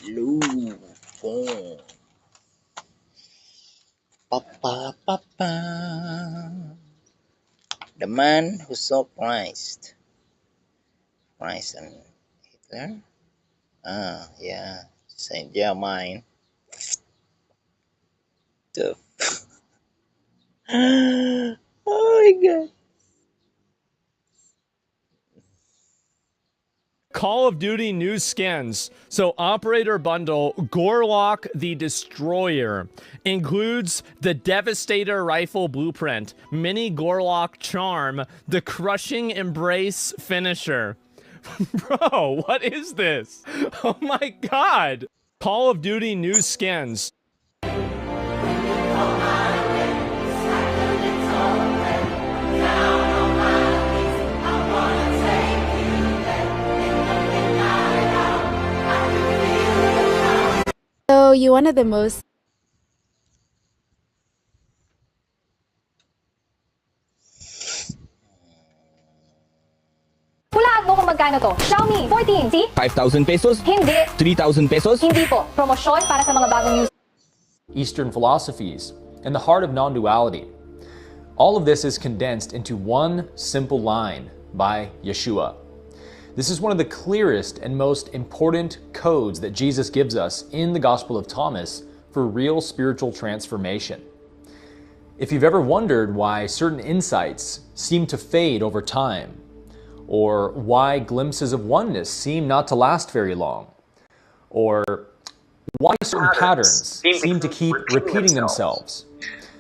slow form. The man who saw Christ. Christ and Hitler? Ah, yeah. Saint Germain. The oh my god. Call of Duty new skins. So Operator Bundle, Gorlock the Destroyer, includes the Devastator Rifle Blueprint, Mini Gorlock Charm, the Crushing Embrace Finisher. Bro, what is this? Oh my god. Call of Duty new skins. So you wanted the most. Hulaan mo kung magkano to. Xiaomi 14, see? 5,000 pesos? Hindi. 3,000 pesos? Hindi po. Promosyon para sa mga bagong users. Eastern philosophies, and the heart of non-duality. All of this is condensed into one simple line by Yeshua. This is one of the clearest and most important codes that Jesus gives us in the Gospel of Thomas for real spiritual transformation. If you've ever wondered why certain insights seem to fade over time, or why glimpses of oneness seem not to last very long, or why certain patterns seem to keep repeating themselves,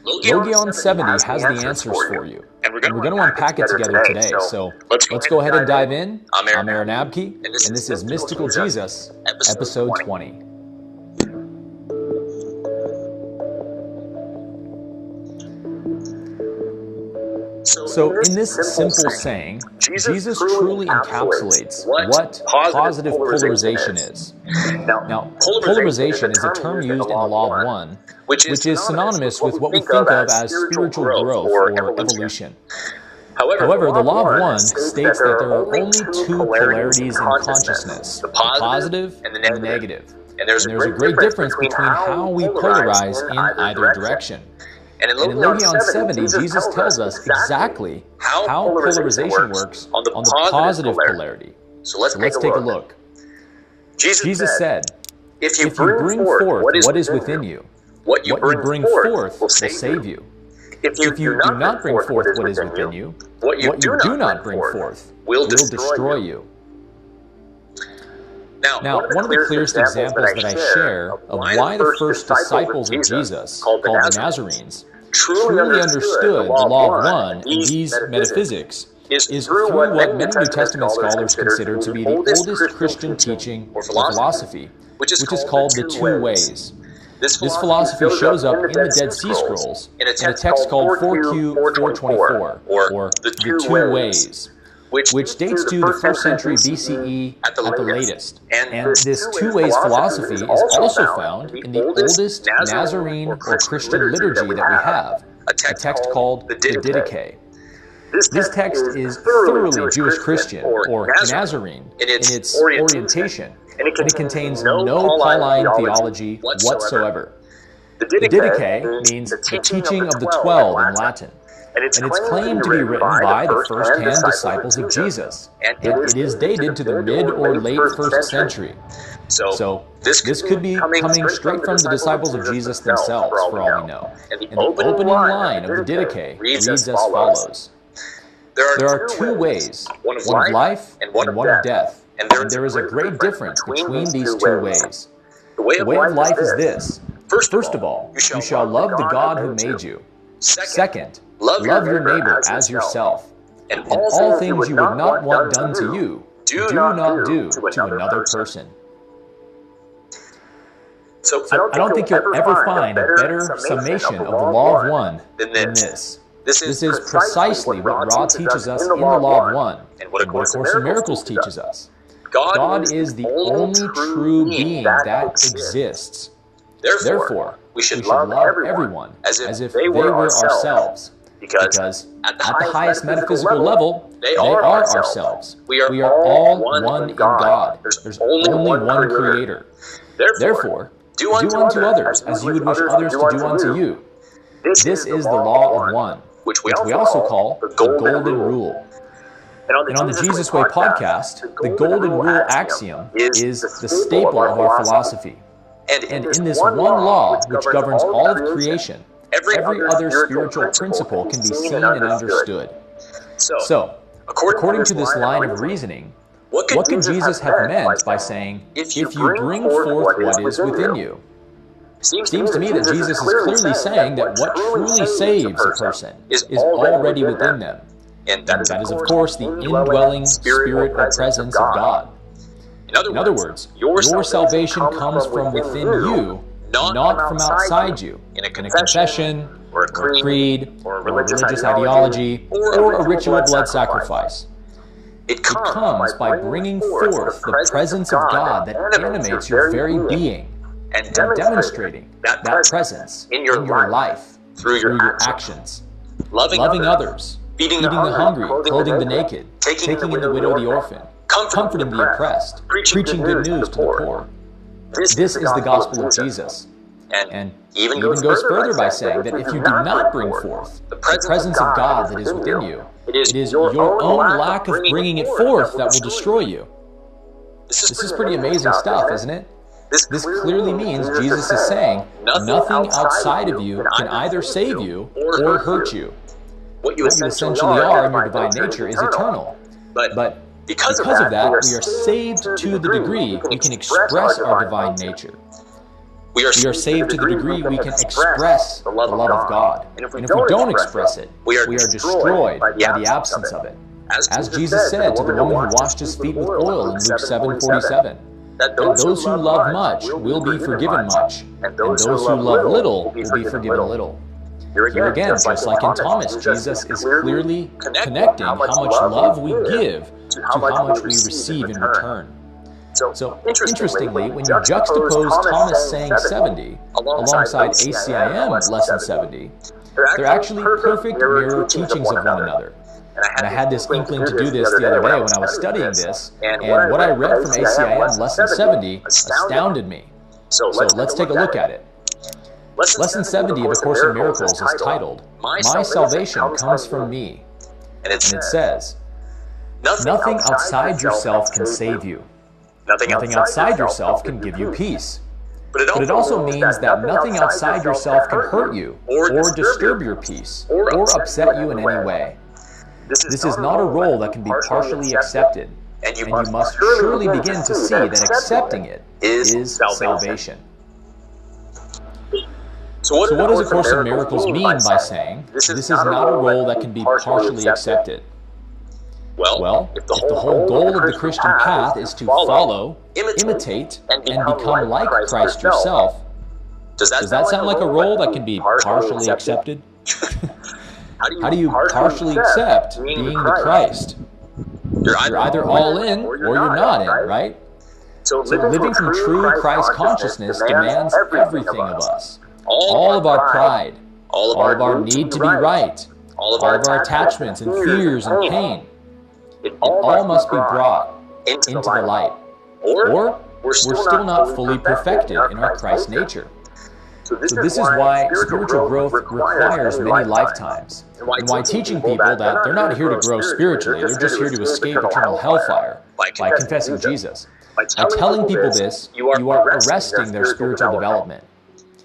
Logion 70 has the answers for you, and we're going to unpack it together today. So let's go ahead and dive in. I'm Aaron Abke, and this is Mystical Jesus, episode 20. So in this simple saying, Jesus truly encapsulates what positive polarization is. Now, polarization is a term used in the Law of One, which is synonymous with what we think of as spiritual growth or evolution. However, the Law of One states that there are only two polarities in consciousness, the positive and the negative. And there's a great difference between how we polarize in either direction. And in Logion 70, Jesus tells us exactly how polarization works on the positive polarity. So let's take a look. Jesus said, if you bring forth what is within you, what you bring forth will save you. If you do not bring forth what is within you, what you do not bring forth will destroy you. Now, one of the clearest examples that I share of why the first disciples of Jesus, called the Nazarenes, truly understood the Law of One in these metaphysics is through what many New Testament scholars consider to be the oldest Christian teaching or philosophy, which is called the two ways. This philosophy shows up in the Dead Sea Scrolls in a text called 4Q 424, or the two ways, which dates to the 1st century BCE at the latest. And this two ways philosophy is also found in the oldest Nazarene or Christian liturgy that we have, a text called the Didache. This text is thoroughly Jewish Christian or Nazarene in its orientation, and it contains no Pauline theology whatsoever. The Didache means the teaching of the 12 in Latin. And it's claimed to be written by the first-hand disciples of Jesus. And it is dated to the mid or late 1st century. So this could be coming straight from the disciples of Jesus themselves, for all we know. And the opening line of the Didache reads as follows. There are two ways, one of life and one of death. And there is a great difference between these two ways. The way of life is this. First of all, you shall love the God who made you. Second, love your neighbor as yourself. And all things you would not want done to you, do not do to another person. So I don't think you'll ever find a better summation of the Law of One than this. This is precisely what Ra teaches us in the Law of One, and what A Course in Miracles teaches us. God is the only true being that exists. Therefore, we should love everyone as if they were ourselves. Because at the highest metaphysical level, they are ourselves. We are all one in God. There's only one Creator. Therefore, do unto others as you would wish others to do unto you. This is the law of one, which we also call the Golden Rule. And on the Jesus Way podcast, the Golden Rule axiom is the staple of our philosophy. And in this one law, which governs all of creation, every other spiritual principle can be seen and understood. So, according to this line of reasoning, what could Jesus have meant by saying, if you bring forth what is within you? Seems to me that Jesus is clearly saying that what truly saves a person is already within them. And that is, of course, the indwelling spirit or presence of God. In other words, your salvation comes from within you, not from outside you, in a confession, or a creed, or a religious ideology, or a ritual blood sacrifice. It comes by bringing forth the presence of God that animates your very being, and demonstrating that presence in your life through your actions, loving others, feeding the hungry, clothing the naked, taking in the widow, the orphan, comforting the oppressed, preaching good news to the poor. This is the gospel of Jesus, and even goes further by saying that if you do not bring forth the presence of God that is within you, it is your own lack of bringing it forth that will destroy you. This is pretty amazing stuff, isn't it? This clearly means Jesus is saying nothing outside of you can either save you or hurt you. What you essentially are in your divine nature is eternal. But because of that, we are saved to the degree we can express our divine nature. We are saved to the degree we can express the love of God. And if we don't express it, we are destroyed by the absence of it. As Jesus said to the woman who washed his feet with oil in Luke 7:47, that those who love much will be forgiven much, and those who love little will be forgiven little. Here again, just like in Thomas, Jesus is clearly connecting how much love we give to how much we receive in return. So, interestingly, when you juxtapose Thomas saying 70 alongside ACIM lesson 70, they're actually perfect mirror teachings of one another. And I had this inkling to do this the other day when I was studying this, and what I read from ACIM lesson 70 astounded me. So let's take a look at it. Lesson 70 of A Course in Miracles is titled, My Salvation Comes From Me. And it says, nothing outside yourself can save you. Nothing outside yourself can give you peace. But it also means that nothing outside yourself can hurt you, or disturb your peace, or upset you in any way. This is not a role that can be partially accepted, and you must surely begin to see that accepting it is salvation. So what does A Course in Miracles mean by saying, this is not a role that can be partially accepted? Well, if the whole goal of the Christian path is to follow, imitate, and become like Christ yourself, does that sound like a role that can be partially accepted? How do you partially accept being the Christ? You're either all in or you're not in, right? So living from true Christ consciousness demands everything of us. All of our pride, all of our need to be right, all of our attachments and fears and pain. It all must be brought into the light, or we're still not fully perfected in our Christ nature. So this is why spiritual growth requires many lifetimes, and why teaching people that they're not here to grow spiritually, they're just here to escape eternal hellfire by confessing Jesus. By telling people this, you are arresting their spiritual development.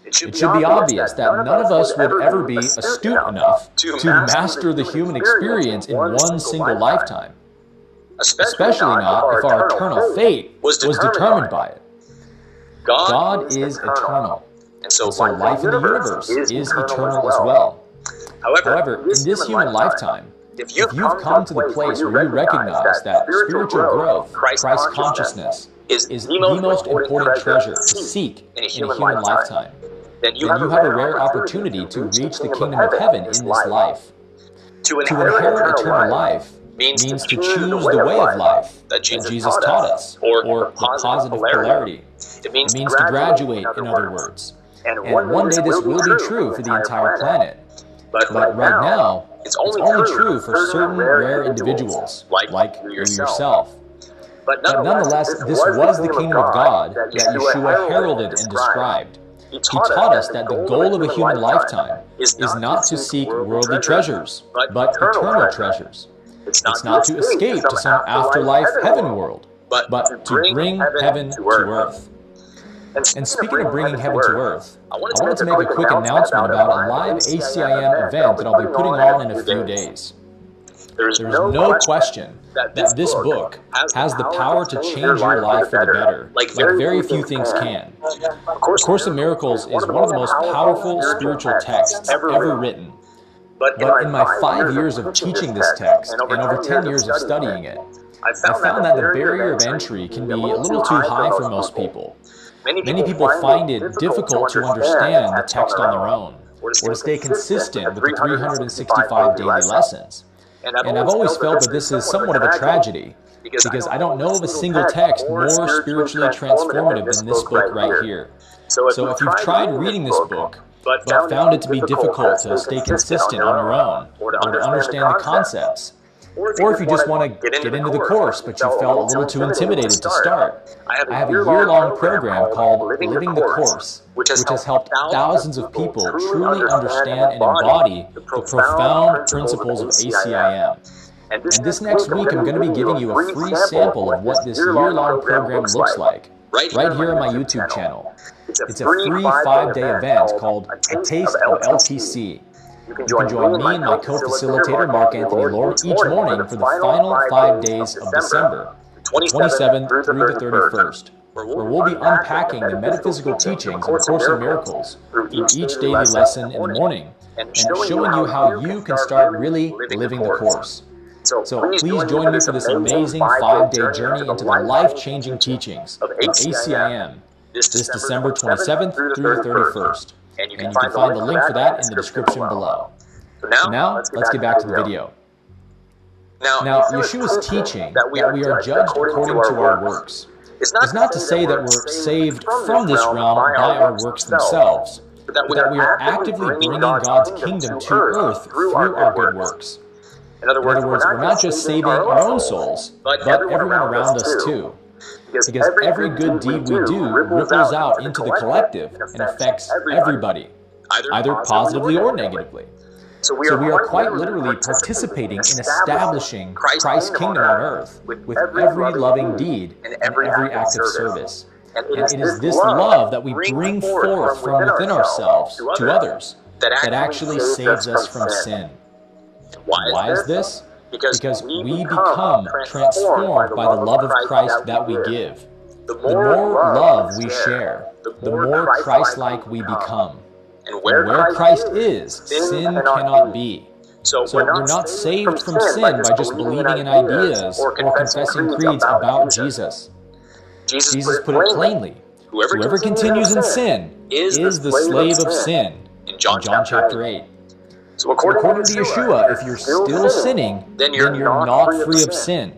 It should be obvious that none of us would ever be astute enough to master the human experience in one single lifetime, especially not if our eternal fate was determined by it. God is eternal, and so life in the universe is eternal as well. However, in this human lifetime, if you've come to the place where you recognize that spiritual growth, Christ consciousness, is the most important treasure to seek in a human lifetime, then you have a rare opportunity to reach the kingdom of heaven in this life. To inherit eternal life means to choose the way of life that Jesus taught us, or the positive polarity. It means to graduate, in other words. And one day this will be true for the entire planet. But right now, it's only true for certain rare individuals, like you yourself. But nonetheless, this was the kingdom of God that Yeshua heralded and described. He taught us that the goal of a human lifetime is not to seek worldly treasures, but eternal treasures. It's not to escape to some afterlife heaven world, but to bring heaven to earth. And speaking of bringing heaven to earth, I wanted to make a quick announcement about a live ACIM event that I'll be putting on in a few days. There's no question that this book has the power to change your life for the better, like very few things can. A Course in Miracles is one of the most powerful spiritual texts ever written. But in my 5 years of teaching this text and over 10 years of studying it, I found that the barrier of entry can be a little too high for most people. Many people find it difficult to understand the text on their own, or to stay consistent with the 365 daily lessons. And I've always felt that this is somewhat of a tragedy, because I don't know of a single text more spiritually transformative than this book right here. So if you've tried reading this book, but found it to be difficult to stay consistent on your own, or to understand the concepts, or if you just want to get into the course, but you felt a little too intimidated to start, I have a year-long program called Living the Course, which has helped thousands of people truly understand and embody the profound principles of ACIM. And this next week, I'm going to be giving you a free sample of what this year-long program looks like, right here on my YouTube channel. It's a free 5-day event called A Taste of LTC. You can join me and my co-facilitator, Mark Anthony Lord, each morning for the final 5 days of December, the 27th through the 31st, where we'll be unpacking the metaphysical teachings of A Course in Miracles through each daily lesson in the morning, and showing you how you can start really living the Course. So please join me for this amazing 5-day journey into the life-changing teachings of ACIM this December 27th through the 31st. And you can find the link for that in the description below. So now let's get back to the video. Now, Yeshua's teaching that we are judged according to our works is not to say that we're saved from this realm by our works themselves, but that we are actively bringing God's kingdom to earth through our good works. In other words, we're not just saving our own souls, but everyone around us too. Because every good deed we do ripples out into the collective and affects everybody, either positively or negatively. So we are quite literally participating in establishing Christ's kingdom on earth with every loving deed and every act of service. And it is this love that we bring forth from within ourselves to others that actually saves us from sin. Why is this? Because we become transformed by the love of Christ that we give. The more love we share, the more Christ-like we become. And where Christ is, sin cannot be. So we're not saved from sin by just believing in ideas or confessing creeds about Jesus. Jesus put it plainly. Whoever continues in sin is the slave of sin, in John chapter 8. So according to Yeshua, if you're still sinning, then you're not free of sin.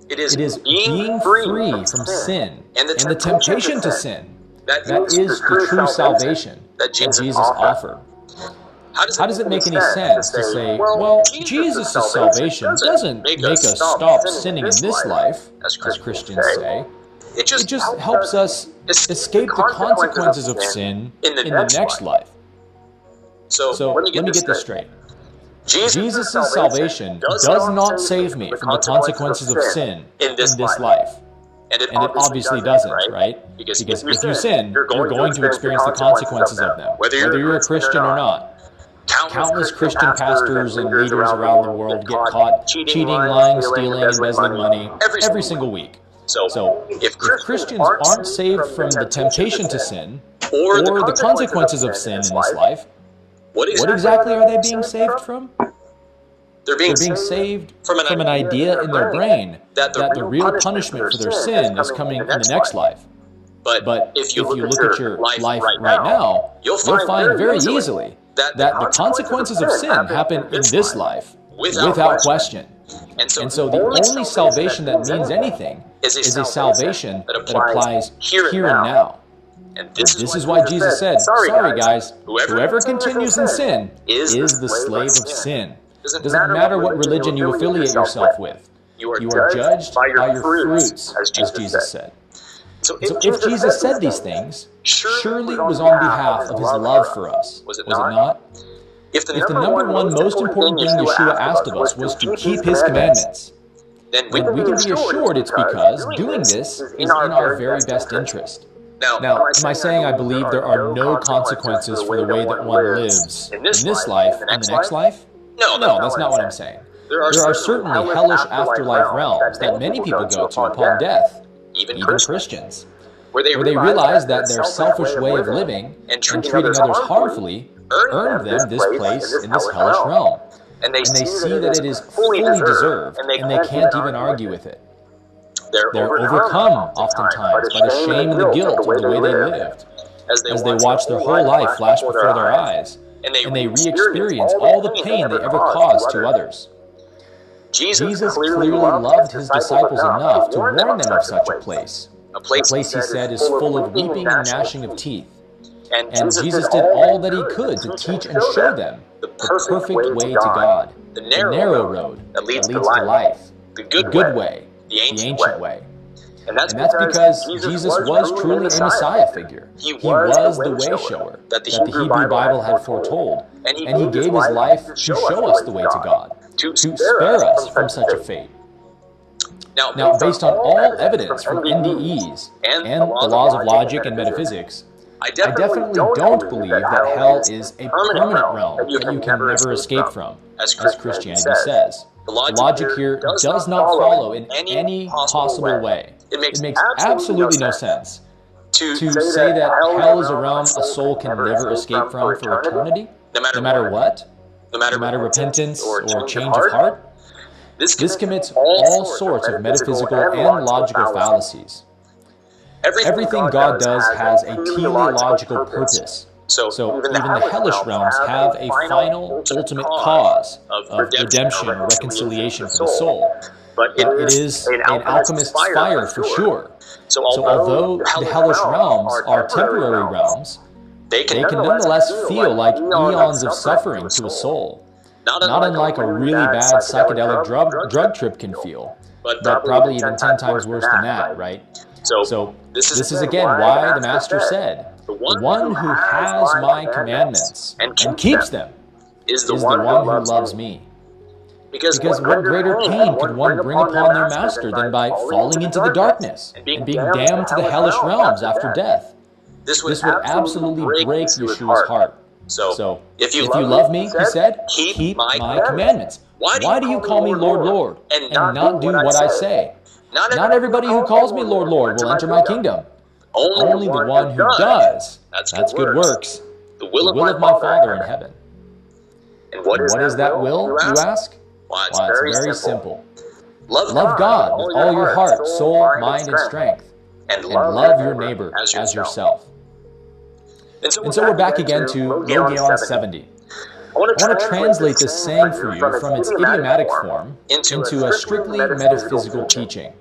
It is being free from sin and the temptation to sin that is the true salvation that Jesus offered. How does it make any sense to say, well, Jesus' salvation doesn't make us stop sinning in this life, as Christians say. It just helps us escape the consequences of sin in the next life. So let me get this straight. Jesus' salvation does not save me from the consequences of sin in this life. And it obviously doesn't, right? Because if you sin, you're going to experience the consequences of them, whether you're a Christian or not. Countless Christian pastors and leaders around the world get caught cheating, lying, stealing, embezzling money every single week. So if Christians aren't saved from the temptation to sin or the consequences of sin in this life, what exactly are they being saved from? They're being saved from an idea in their brain that the real punishment for their sin is coming in the next life. But if you look at your life right now, you'll find very easily that the consequences of sin happen in this life, without question. And so the only salvation that means anything is a salvation that applies here and now. And this is why Jesus said, sorry guys, whoever continues in sin is the slave of sin. Doesn't matter what religion you affiliate yourself with. You are judged by your fruits, as Jesus said. So if Jesus said these things, surely it was on behalf of his love for us, was it not? If the number one most important thing Yeshua asked of us was to keep his commandments, then we can be assured it's because doing this is in our very best interest. Now, am I saying I believe there are no consequences for the way that one lives in this life and the next life? No, that's not what I'm saying. There are certainly hellish afterlife realms that many people go to upon death, even Christians, where they realize that their selfish way of living and treating others harmfully earned them this place in this hellish realm. And they see that it is fully deserved, and they can't even argue with it. They're overcome, oftentimes, by the shame and the guilt of the way they lived, as they watch their whole life flash before their eyes, and they re-experience all the pain they ever caused to others. Jesus clearly loved his disciples enough to warn them of such a place he said is full of weeping and gnashing of teeth. And Jesus did all that he could to teach and show them the perfect way to God, the narrow road that leads to life, the good way, the ancient way. And that's because Jesus was truly a Messiah figure. He was the way shower that the Hebrew Bible had foretold, and he gave his life to show us the way to God, to spare us from such a fate. Now, based on all evidence from NDEs and the laws of logic and metaphysics, I definitely don't believe that hell is a permanent realm that you can never escape from, as Christianity says. The logic here does not follow in any possible way. It makes absolutely no sense to say that hell is a realm a soul can never escape from for eternity, no matter what, no matter repentance or change of heart. This commits all sorts of metaphysical and logical fallacies. Everything God does has a teleological purpose. So even the hellish realms have a final, ultimate cause of redemption or reconciliation for the soul. But it is an alchemist's fire for sure. So although the hellish realms are temporary realms, they can nonetheless feel like eons of suffering to a soul. Not unlike a really bad psychedelic drug trip can feel, but probably even 10 times worse than that, right? So this is again why the Master said, the one who has my commandments and keeps them is the one who loves me. Because what greater pain could one bring upon their Master than by falling into the darkness and being damned to the hellish realms after death? This would absolutely break Yeshua's heart. So if you love me, he said, keep my commandments. Why do you call me Lord, Lord, and not do what I say? Not everybody who calls me Lord, Lord will enter my kingdom. Only the one who does. That's good works. The will of my Father in heaven. And what is that will, you ask? Well, it's very simple. Love God with all your heart, soul, mind, and strength. And love your neighbor as yourself. And so we're back again to Logion 70. I want to translate this saying for you from its idiomatic form into a strictly metaphysical teaching.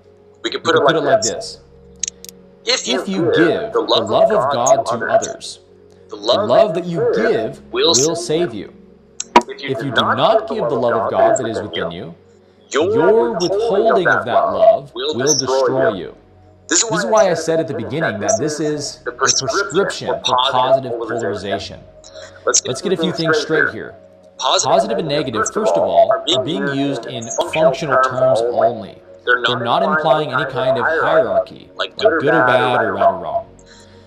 We can put it like this. If you give the love of God to others, the love that you give will save you. If you do not give the love of God that is within you, your withholding of that love will destroy you. This is why I said at the beginning that this is the prescription for positive polarization. Let's get a few things straight here. Positive and negative, first of all, are being used in functional terms only. They're not implying any kind of hierarchy, like good or bad or right or wrong.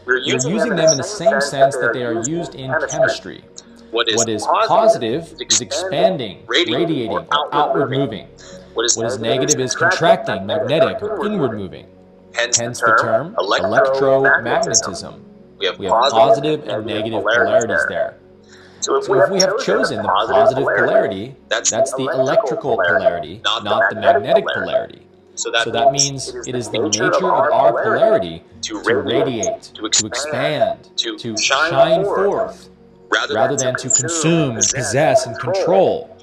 We're using them in the same sense that they are used in chemistry. What is positive is expanding, radiating, or outward moving. What is negative is contracting, magnetic, or inward moving. Hence the term electromagnetism. We have positive and negative polarities there. So if we have chosen the positive polarity, that's the electrical polarity, not the magnetic polarity. So that means it is the nature of our polarity to radiate, to expand, to shine forth, rather than to consume and possess and control.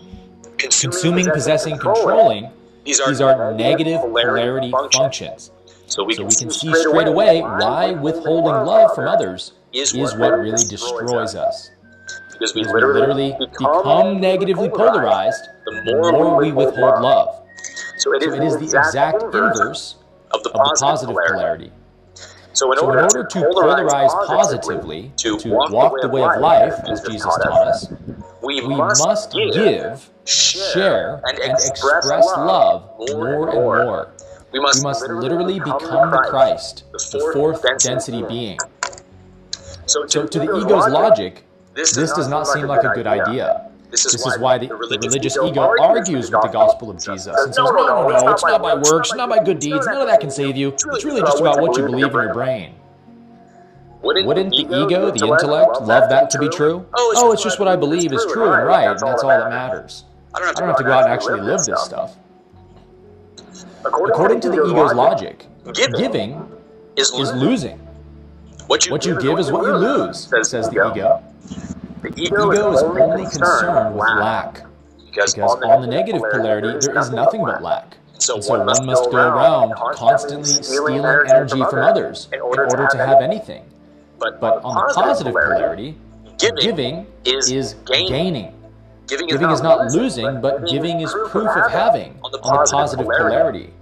Consuming, possessing, controlling, these are negative polarity functions. So we can see straight away why withholding love from others is what really destroys us. Because we literally become negatively polarized the more we withhold love. So it is the exact inverse of the positive polarity. So in order to polarize positively, to walk the way of life, as Jesus taught us, we must give, share, and express love more and more. We must literally become the Christ, the fourth density being. So to the ego's logic, this does not seem like a good idea. This is why the religious ego argues with the gospel of Jesus and says, no, it's not by works, not by good deeds, none of that can save you. It's really just about what you believe in your brain. Wouldn't the ego, the intellect, love that to be true? Oh, it's just what I believe is true and right, and that's all that matters. I don't have to go out and actually live this stuff. According to the ego's logic, giving is losing. What you give is what you lose, says the ego. The ego is only concerned with lack, because on the negative polarity, there is nothing but lack. So one must go around constantly stealing energy from others in order to have anything. But on the positive polarity, giving is gaining. Giving is not losing, but giving is proof of having on the positive polarity.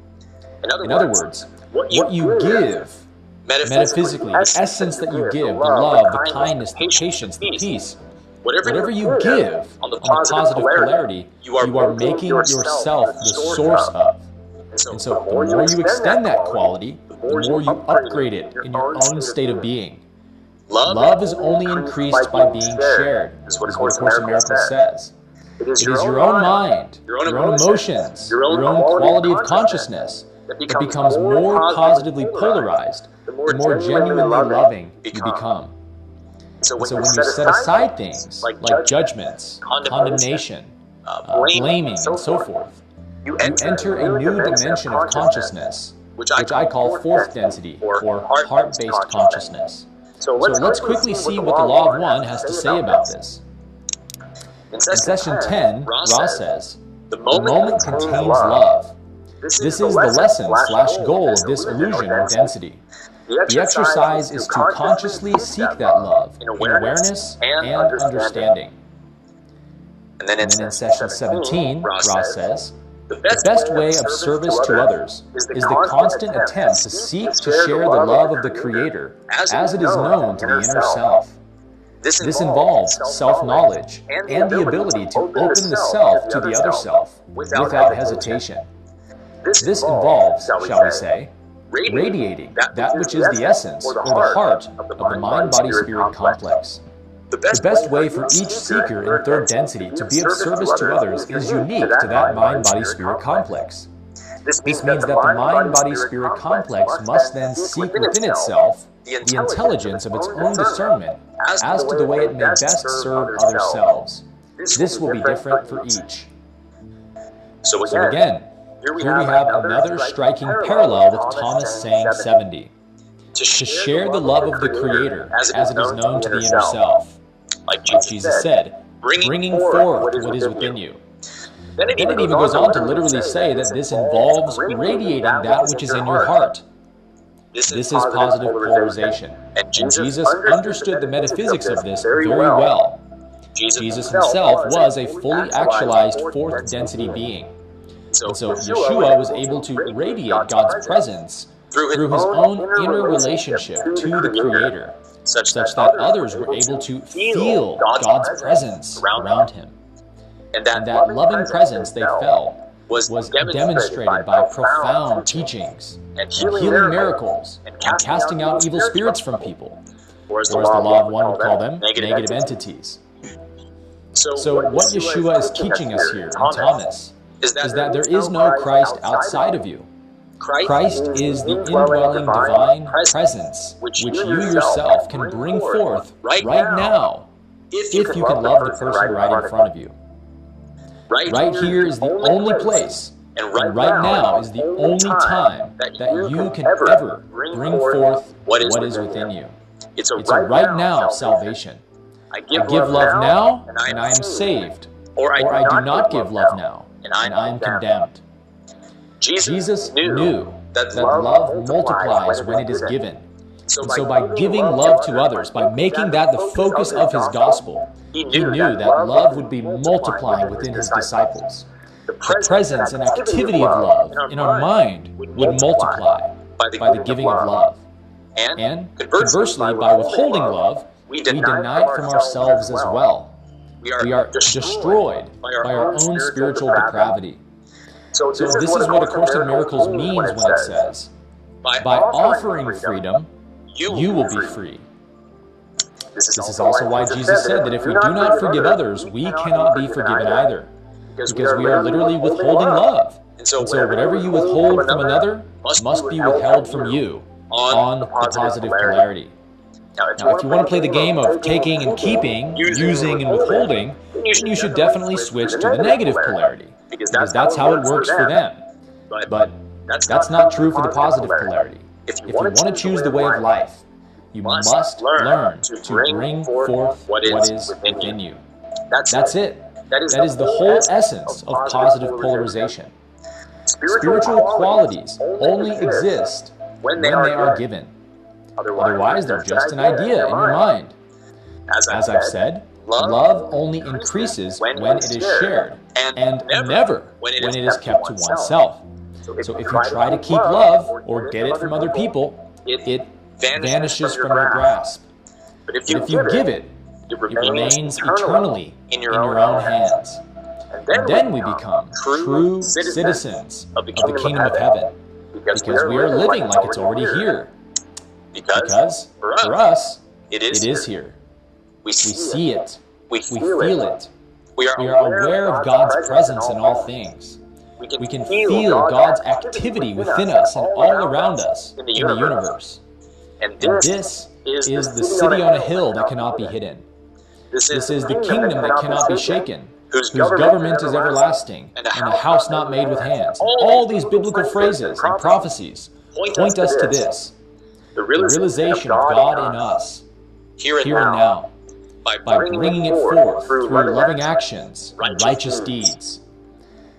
In other words, what you give, metaphysically, the essence that you give, the love, the kindness, the patience, the peace, whatever you give on the positive polarity, you are making yourself the source of. And so the more you extend that quality, the more you upgrade it in your own state of being. Love is only increased by being shared, is what A Course in Miracles says. It is your own mind, your own emotions, your own quality of consciousness that becomes more positively polarized, the more genuinely loving you become. So when you set aside things like judgments, condemnation, blaming, and so forth, you enter a new dimension of consciousness, which I call fourth density, or heart-based consciousness. So let's quickly see what the Law of One has to say about this. In session 10, Ra says, the moment contains love. This is the lesson/goal of this illusion or density. The exercise is to consciously seek that love in awareness and understanding. And then in session 17, Ra says, the best way of service to others is the constant attempt to seek to share the love of the Creator as it is known to the inner self. This involves self-knowledge and the ability to open the self to the other self without hesitation. This involves, shall we say, radiating that which is the essence or the heart of the mind-body-spirit complex. The best way for each seeker in third density to be of service to others is unique to that mind-body-spirit complex. This means that the mind-body-spirit complex must then seek within itself the intelligence of its own discernment as to the way it may best serve other selves. This will be different for each. So again, here we have another striking parallel with Thomas saying 70. To share the love of the Creator as it is known to the inner self. Like Jesus said, bringing forth what is within you. Then it even goes on to literally say that this involves radiating that which is in your heart. This is positive polarization. And Jesus understood the metaphysics of this very well. Jesus himself was a fully actualized fourth density being. And so Yeshua was able to radiate God's presence through his own inner relationship to the Creator, such that others were able to feel God's presence around him. And that loving presence they felt was demonstrated by profound teachings and healing miracles and casting out evil spirits from people, or as the Law of One would call them, negative entities. So what Yeshua is teaching us here in Thomas is that there is no Christ outside of you. Christ is the indwelling divine presence which you yourself can bring forth right now if you can love the person right in front of you. Right here is the only place, and right now is the only time that you can ever bring forth what is within you. It's a right now salvation. I give love now, and I am saved. Or I do not give love now, and I am condemned. Jesus knew that love multiplies when it is given. And so by giving love to others, by making that the focus of his gospel, he knew that love would be multiplying within his disciples. the presence and activity of love in our mind would multiply by the giving of love. And conversely, by withholding love, we deny it from ourselves as well. We are destroyed by our own spiritual depravity. So this is what A Course in Miracles means when it says, by offering freedom, you will be free. This is also why Jesus said that if we do not forgive others, we cannot be forgiven either. Because we are literally withholding love. And so whatever you withhold from another must be withheld from you on the positive polarity. Now, if you want to play the game of taking and keeping, using and withholding, then you should definitely switch to the negative polarity, because that's how it works for them. But that's not true for the positive polarity. If you want to choose the way of life, you must learn to bring forth what is within you. That's it. That is the whole essence of positive polarization. Spiritual qualities only exist when they are given. Otherwise, they're just an idea in your mind. As I've said, love only increases when it is shared, and never when it is kept to oneself. So if you try to keep love or get it from other people, it vanishes from your grasp. But if you give it, it remains eternally in your own hands. And then we become true citizens of the kingdom of heaven, because we are living like it's already here. Because for us, it is here. We see it. We feel it. We are aware of God's presence in all things. We can feel God's activity within us and all around us in the universe. And this is the city on a hill that cannot be hidden. This is the kingdom that cannot be shaken, whose government is everlasting, and a house not made with hands. All these biblical phrases and prophecies point us to this, the realization of God in us, here and now, by bringing it forth through loving actions and righteous deeds.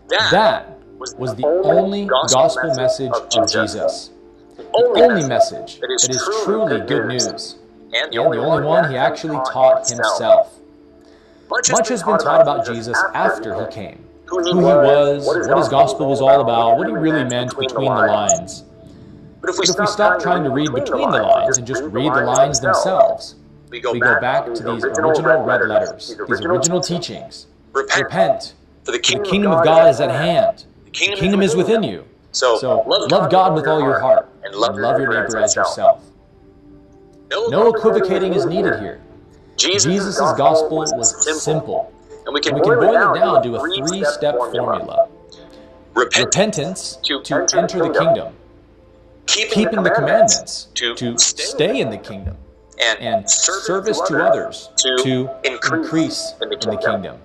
That was the only gospel message of Jesus. The only message that is truly good news, and the only one he actually taught himself. Much has been taught about Jesus after he came. Who he was, what his gospel was all about, what he really meant between the lines. But if we stop trying to read between the lines and just read the lines themselves, we go back to these original red letters, these original teachings. Repent, for the kingdom of God is at hand. The kingdom is within you. So love God with all your heart, and love your neighbor as yourself. No equivocating is needed here. Jesus' gospel was simple, and we can boil it down to a three-step formula. Repentance to enter the kingdom, keeping the commandments to stay in the kingdom, and service to others to increase in the kingdom.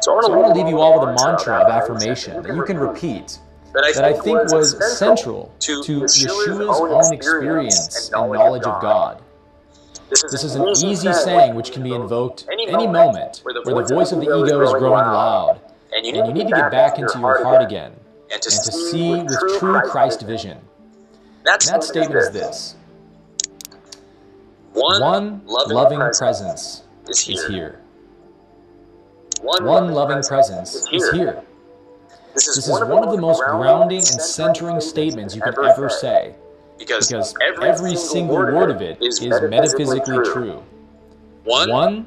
So I want to leave you all with a mantra of affirmation that you can repeat, that I think was central to Yeshua's own experience and knowledge of God. This is an easy saying which can be invoked any moment where the voice of the ego is growing loud, and you need to get back into your heart again, and to see with true Christ vision. That statement is this: one loving presence is here. One loving presence is here. This is one of the most grounding and centering statements you could ever say, because every single word of it is metaphysically true. One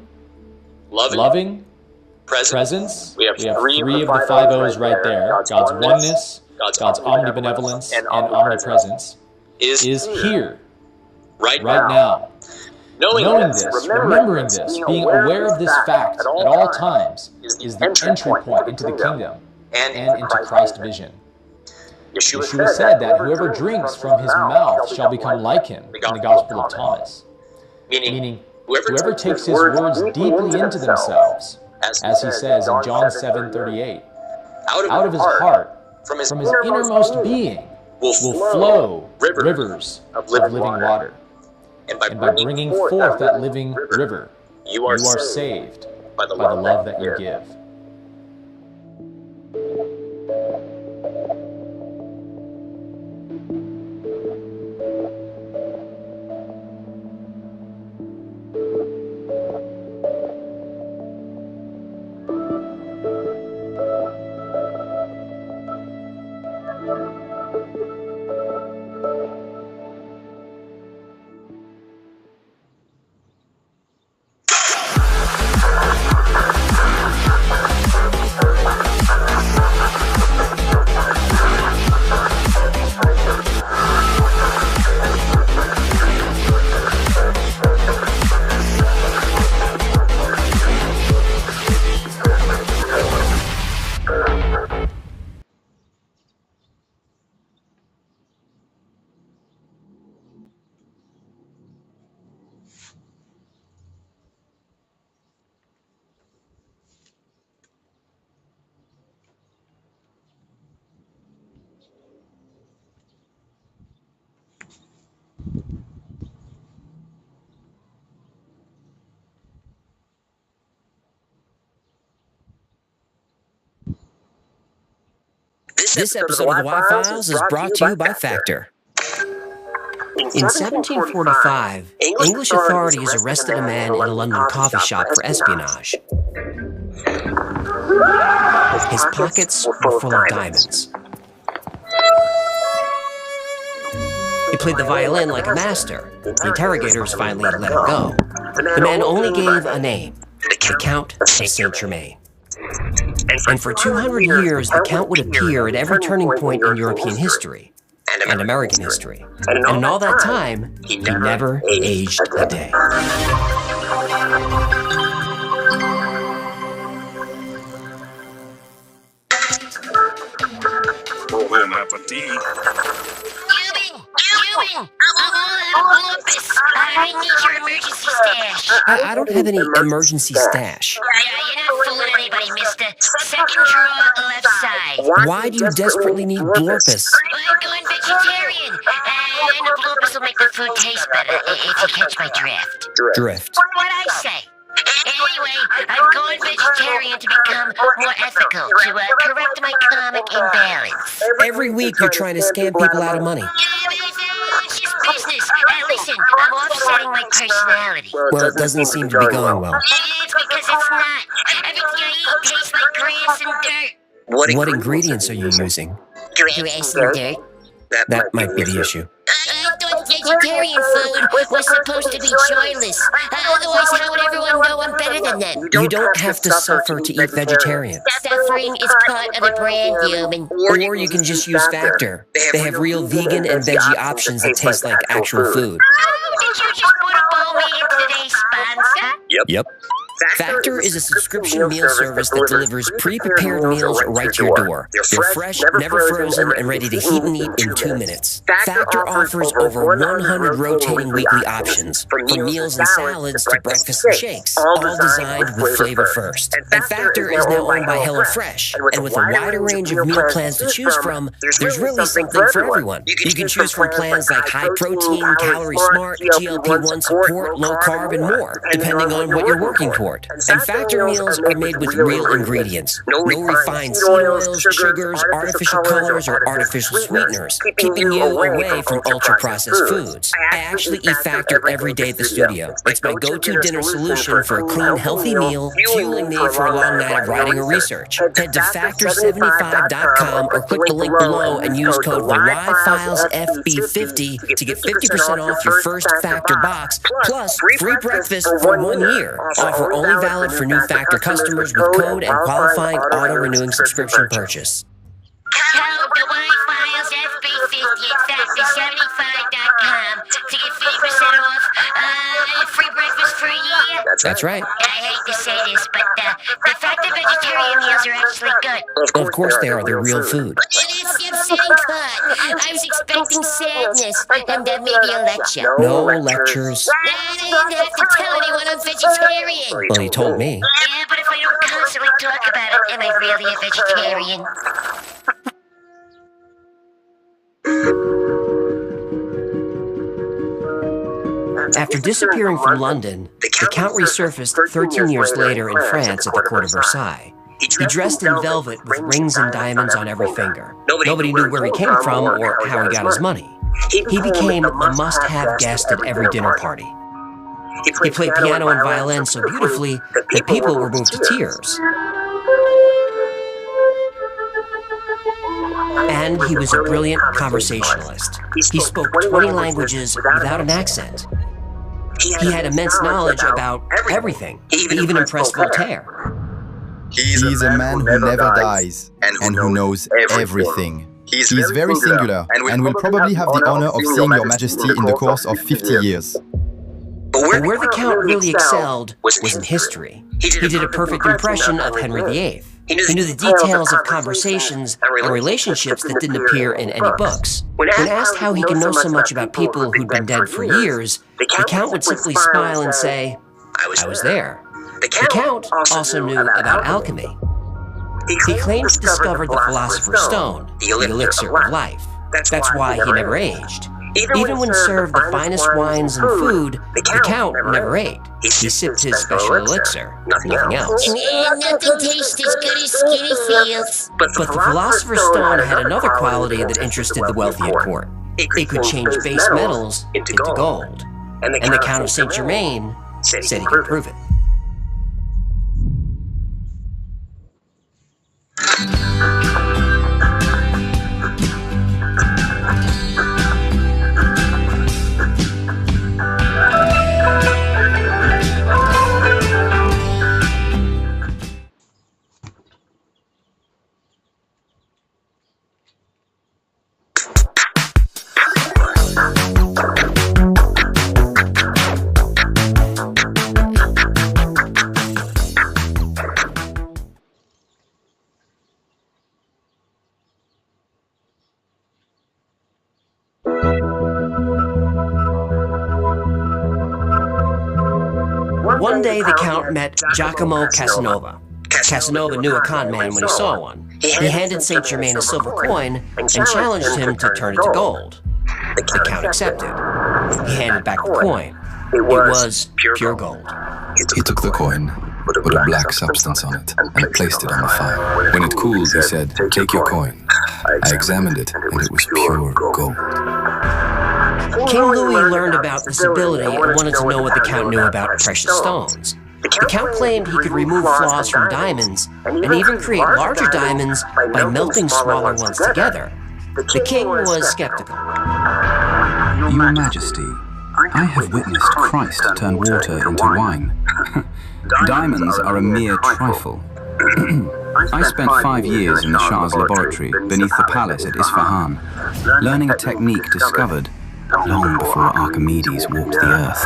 loving presence. We have three of the five O's right there. God's oneness, God's omnibenevolence, and omnipresence is here, right now. Knowing this, remembering this, being aware of this fact at all times is the entry point into the kingdom and into Christ's vision. Yeshua said that whoever drinks from his mouth shall become like him in the Gospel of Thomas. Meaning, whoever takes his words deeply into themselves, as he says in John 7:38, out of his heart, from his innermost being, will flow rivers of living water. And by bringing forth that living river, you are saved by the love that you give. This episode of the Y-Files is brought to you by Factor. In 1745, English authorities arrested a man in a London coffee shop for espionage. His pockets were full of diamonds. He played the violin like a master. The interrogators finally let him go. The man only gave a name, the Count of Saint-Germain. And for 200 years, the Count would appear at every turning point in European history and American history. And in all that time, he never aged a day. Bon appetit. Ewan! I'm all out of Glip. I need your emergency stash. I don't have any emergency stash. You're not fooling anybody, mister. Second drawer, left side. Why do you desperately need Blorpus? I'm going vegetarian. And the bloopers will make the food taste better, if you catch my drift. Drift. What'd I say? Anyway, I'm going vegetarian to become more ethical, to correct my comic imbalance. Every week you're trying to scam people out of money. It's just business. Listen, I'm offsetting my personality. Well, it doesn't seem to be going well. It's because it's not. Everything I eat tastes like grass and dirt. What ingredients are you using? Grass and dirt? That might be the issue. I thought vegetarian food was supposed to be joyless. Otherwise, how would everyone know I'm better than them? You don't have to suffer to eat vegetarian. Suffering is part of the brand, human. Or you can just use Factor. They have real vegan and veggie options that taste like actual food. Oh, did you just put a bow me in today's sponsor? Yep. Factor is a subscription meal service that delivers pre-prepared meals right to your door. They're fresh, never frozen, and ready to heat and eat in 2 minutes. Factor offers over 100 rotating weekly options, from meals and salads to breakfast and shakes, all designed with flavor first. And Factor is now owned by HelloFresh, and with a wider range of meal plans to choose from, there's really something for everyone. You can choose from plans like high protein, calorie smart, GLP-1 support, low carb, and more, depending on what you're working toward. And Factor meals are made with real ingredients. No refined seed oils, sugars, artificial colors, or artificial sweeteners, keeping you away from ultra-processed foods. I actually eat Factor every day at the studio. It's my go-to dinner solution for a clean, healthy meal, fueling me for a long night of writing or research. Head to Factor75.com or click the link below and use code YFilesFB50 to get 50% off your first Factor box, plus free breakfast for 1 year. Offer only valid for new Factor customers with code and qualifying auto-renewing subscription purchase. Code the Y-Files FB50 at Factor75.com to get 50% off free breakfast for a year. That's right. I hate to say this, but the Factor vegetarian meals are actually good. Of course they are. They're real food. It's the upsetting part. I was expecting sadness and maybe a lecture. No lectures. I didn't have to tell anyone I'm vegetarian. Well, you told me. Yeah, but if I don't constantly talk about it, am I really a vegetarian? After disappearing from London, the Count resurfaced 13 years later in France at the court of Versailles. He dressed in velvet with rings and diamonds on every finger. Nobody knew where he came from or how he got his money. He became a must-have guest at every dinner party. He played piano and violin so beautifully that people were moved to tears. And he was a brilliant conversationalist. He spoke 20 languages without an accent. He had immense knowledge about everything. He even impressed Voltaire. He is a man who never dies and who knows everything. He is very singular and will probably have the honor of seeing Your Majesty in the course of 50 years. But where the Count really excelled was in history. He did a perfect impression of Henry VIII. He knew the details of conversations and relationships that didn't appear in any books. When asked how he could know so much about people who'd been dead for years, the Count would simply smile and say, "I was there." The Count also knew about alchemy. He claimed to discover the Philosopher's Stone, the elixir of life. That's why he never aged. Even when served the finest wines and food, the Count never ate. He sipped his special elixir, nothing else. Nothing tastes as good as skinny feels. But the Philosopher's Stone had another quality that interested the wealthy at court. It could change base metals into gold. And the Count of Saint Germain said he could prove it. One day, the Count met Giacomo Casanova. Casanova knew a con man when he saw one. He handed Saint Germain a silver coin and challenged him to turn it to gold. The Count accepted. He handed back the coin. It was pure gold. He took the coin, put a black substance on it, and placed it on the fire. When it cooled, he said, "Take your coin." I examined it, and it was pure gold. King Louis learned about this ability and wanted to know what the Count knew about precious stones. The Count claimed he could remove flaws from diamonds and even create larger diamonds by melting smaller ones together. The king was skeptical. Your Majesty, I have witnessed Christ turn water into wine. Diamonds are a mere trifle. I spent 5 years in the Shah's laboratory beneath the palace at Isfahan, learning a technique discovered long before Archimedes walked the earth.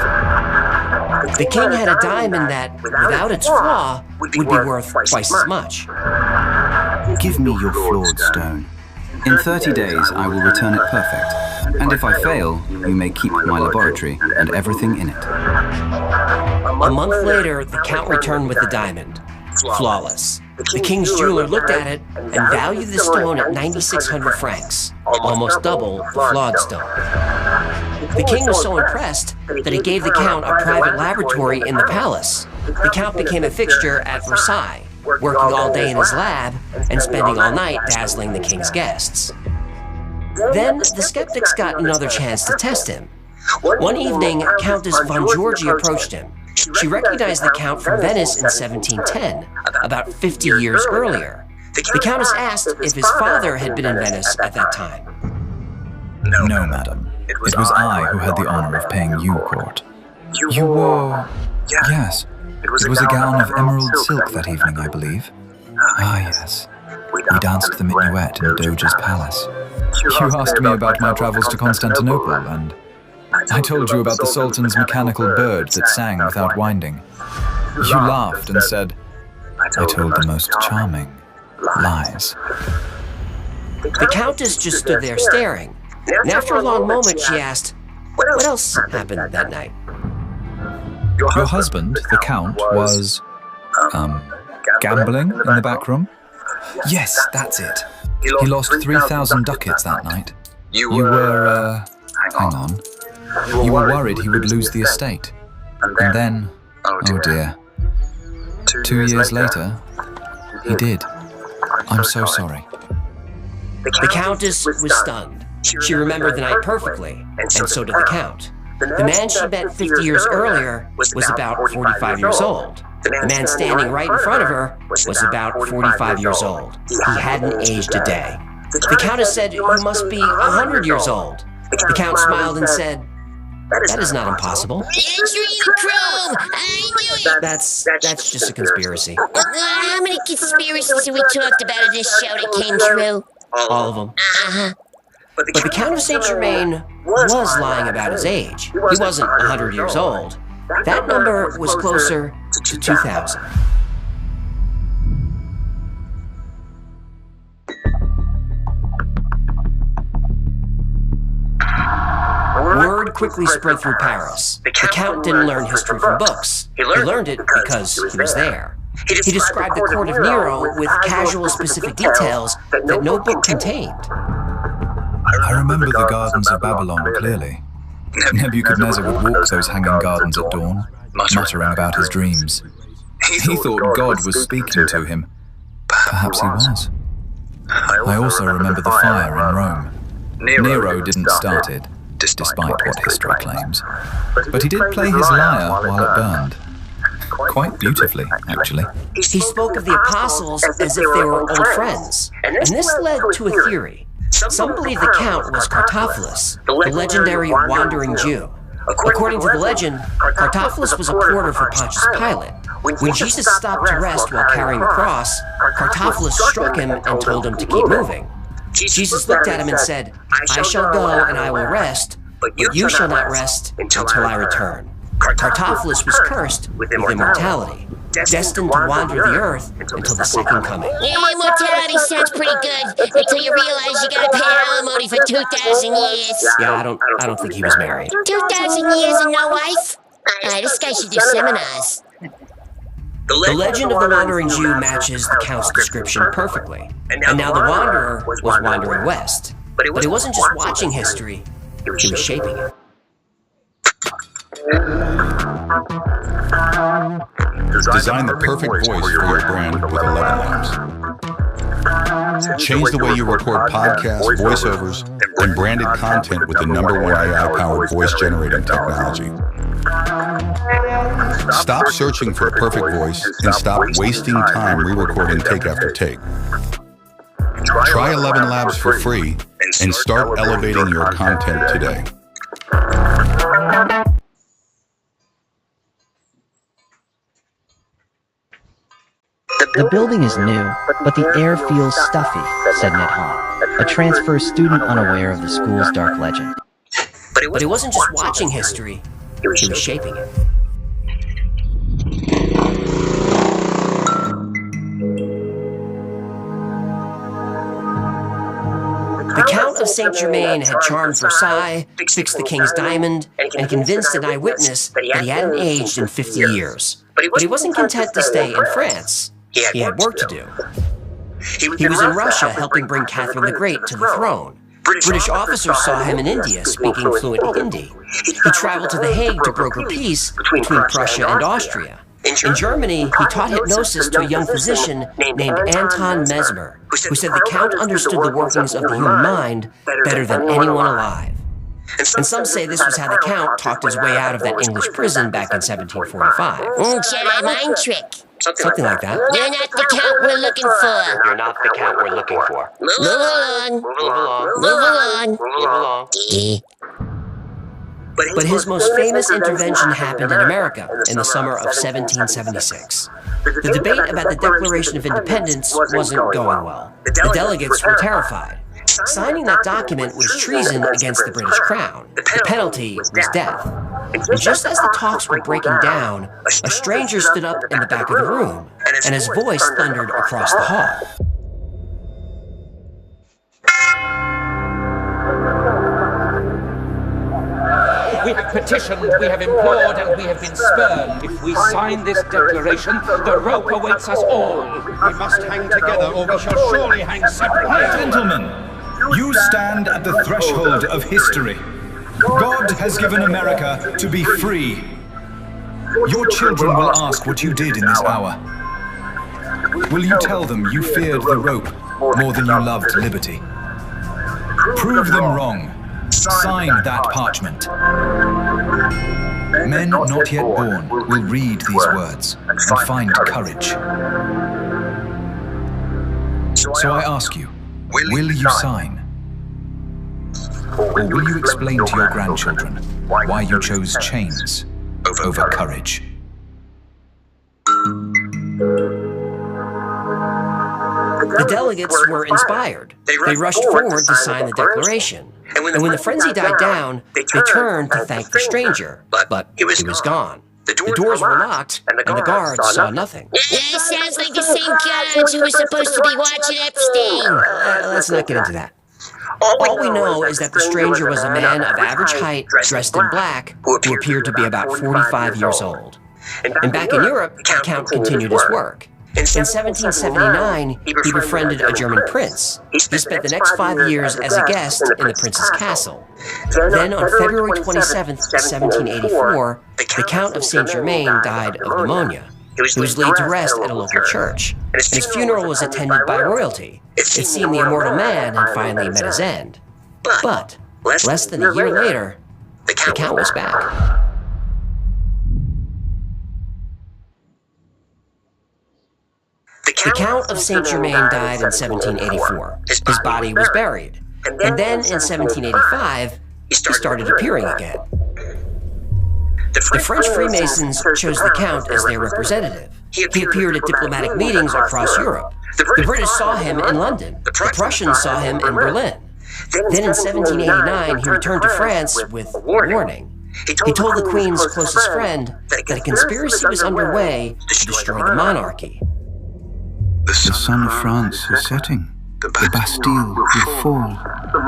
The king had a diamond that, without its flaw, would be worth twice as much. Give me your flawed stone. In 30 days, I will return it perfect. And if I fail, you may keep my laboratory and everything in it. A month later, the Count returned with the diamond. Flawless. The king's jeweler looked at it and valued the stone at 9,600 francs, almost double the flawed stone. The king was so impressed that he gave the Count a private laboratory in the palace. The Count became a fixture at Versailles, working all day in his lab and spending all night dazzling the king's guests. Then the skeptics got another chance to test him. One evening, Countess von Georgi approached him. She recognized the Count from Venice in 1710, about 50 years earlier. The Countess asked if his father had been in Venice at that time. No, madam. It was I who had the honor of paying you court. You wore... Yes. It was a gown of emerald silk that evening, I believe. Ah, yes. We danced the minuet in Doge's palace. You asked me about my travels to Constantinople, and I told you about the Sultan's mechanical bird that sang without winding. You laughed and said, I told the most charming lies. The Countess just stood there staring, and after a long moment she asked, what else happened that night? Your husband, the Count, was, gambling in the back room? Yes, that's it. He lost 3,000 ducats that night. You were, hang on. You were worried he would lose the estate. And then, oh dear, 2 years later, he did. I'm so sorry. The Countess was stunned. She remembered the night perfectly, and so did the Count. The man she met 50 years earlier was about 45 years old. The man standing right in front of her was about 45 years old. He hadn't aged a day. The Countess said, "You must be 100 years old." The Count smiled and said, "That is not impossible." Answering the crow! I knew it! That's just a conspiracy. How many conspiracies have we talked about in this show that came true? All of them. But the Count of Saint Germain was lying about his age. He wasn't 100 years old. That number was closer to 2,000. Word quickly spread through Paris. The Count didn't learn history from books. He learned it because he was there. He described the court of Nero with casual specific details that no book contained. I remember the gardens of Babylon clearly. Nebuchadnezzar would walk those hanging gardens at dawn, muttering about his dreams. He thought God was speaking to him. Perhaps he was. I also remember the fire in Rome. Nero didn't start it, despite what history claims. But he did play his lyre while it burned. Quite beautifully, actually. He spoke of the apostles as if they were old friends, and this led to a theory. Some believe the count was Cartaphilus, the legendary wandering Jew. According to the legend, Cartaphilus was a porter for Pontius Pilate. When Jesus stopped to rest while carrying the cross, Cartaphilus struck him and told him to keep moving. Jesus looked at him and said, "I shall go and I will rest, but you shall not rest until I return." Cartaphilus was cursed with immortality, destined to wander the earth until the second coming. Yeah, immortality sounds pretty good until you realize you gotta pay alimony for 2,000 years. Yeah, I don't think he was married. 2,000 years and no wife? This guy should do seminars. The legend of the wandering Jew matches the Count's description perfectly. And now the wanderer was wandering west. But he wasn't just watching history, he was shaping it. Design the perfect voice for your brand with 11 Labs. Change the way you record podcasts, voiceovers, and branded content with the #1 AI-powered voice generating technology. Stop searching for the perfect voice and stop wasting time re-recording take after take. Try 11 Labs for free and start elevating your content today. The building is new, but the air feels stuffy, said Ned Hahn, a transfer student unaware of the school's dark legend. But he wasn't just watching history, he was shaping it. The Count of Saint Germain had charmed Versailles, fixed the king's diamond, and convinced an eyewitness that he hadn't aged in 50 years. But he wasn't content to stay in France. He had work to do. He was in Russia helping bring Catherine the Great to the throne. British officers saw him in India speaking fluent Hindi. He traveled to The Hague to broker peace between Prussia and Austria. In Germany, he taught hypnosis to a young physician named Anton Mesmer, who said the Count understood the workings of the human mind better than anyone alive. And some say this was how the Count talked his way out of that English prison back in 1745. Jedi mind trick. Something like that. You're not the Count we're looking for. You're not the Count we're looking for. Move along. Move along. But his most famous intervention happened in America in the summer of 1776. The debate about the Declaration of Independence wasn't going well. The delegates were terrified. Signing that document was treason against the British Crown. The penalty was death. And just as the talks were breaking down, a stranger stood up in the back of the room, and his voice thundered across the hall. We have petitioned, we have implored, and we have been spurned. If we sign this declaration, the rope awaits us all. We must hang together, or we shall surely hang separately. Gentlemen, you stand at the threshold of history. God has given America to be free. Your children will ask what you did in this hour. Will you tell them you feared the rope more than you loved liberty? Prove them wrong. Sign that parchment. Men not yet born will read these words and find courage. So I ask you, will you sign? Or will you explain to your grandchildren why you chose chains over courage? The delegates were inspired. They rushed forward to sign the declaration. And when the frenzy died down, they turned to thank the stranger. But he was gone. The doors were locked, and the guards saw nothing. That sounds like the same guards who were supposed to be watching Epstein. Let's not get into that. All we know is that the stranger was a man of average height, dressed in black, who appeared to be about 45 years old. And back in Europe, the Count continued his work. In 1779, he befriended a German prince. He spent the next 5 years as a guest in the prince's castle. Then on February 27, 1784, the Count of Saint-Germain died of pneumonia. He was laid to rest at a local church, and his funeral was attended by royalty. It seemed the immortal man had finally met his end. But less than a year later, the Count was back. The Count of Saint-Germain died in 1784. His body was buried. And then in 1785, he started appearing again. The French Freemasons chose the Count as their representative. He appeared at diplomatic meetings across Europe. The British saw him in London. The Prussians saw him in Berlin. Then in 1789, he returned to France with a warning. He told the Queen's closest friend that a conspiracy was underway to destroy the monarchy. The sun of France is setting. The Bastille will fall.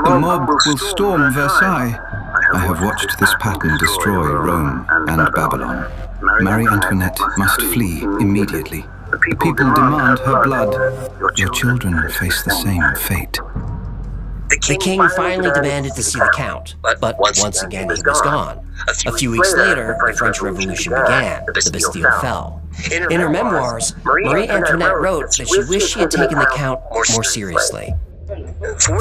The mob will storm Versailles. I have watched this pattern destroy Rome and Babylon. Marie Antoinette must flee immediately. The people demand her blood. Your children face the same fate. The king finally demanded to see the Count, but once again he was gone. A few weeks later, the French Revolution began. The Bastille fell. In her memoirs, Marie Antoinette wrote that she wished she had taken the Count more seriously.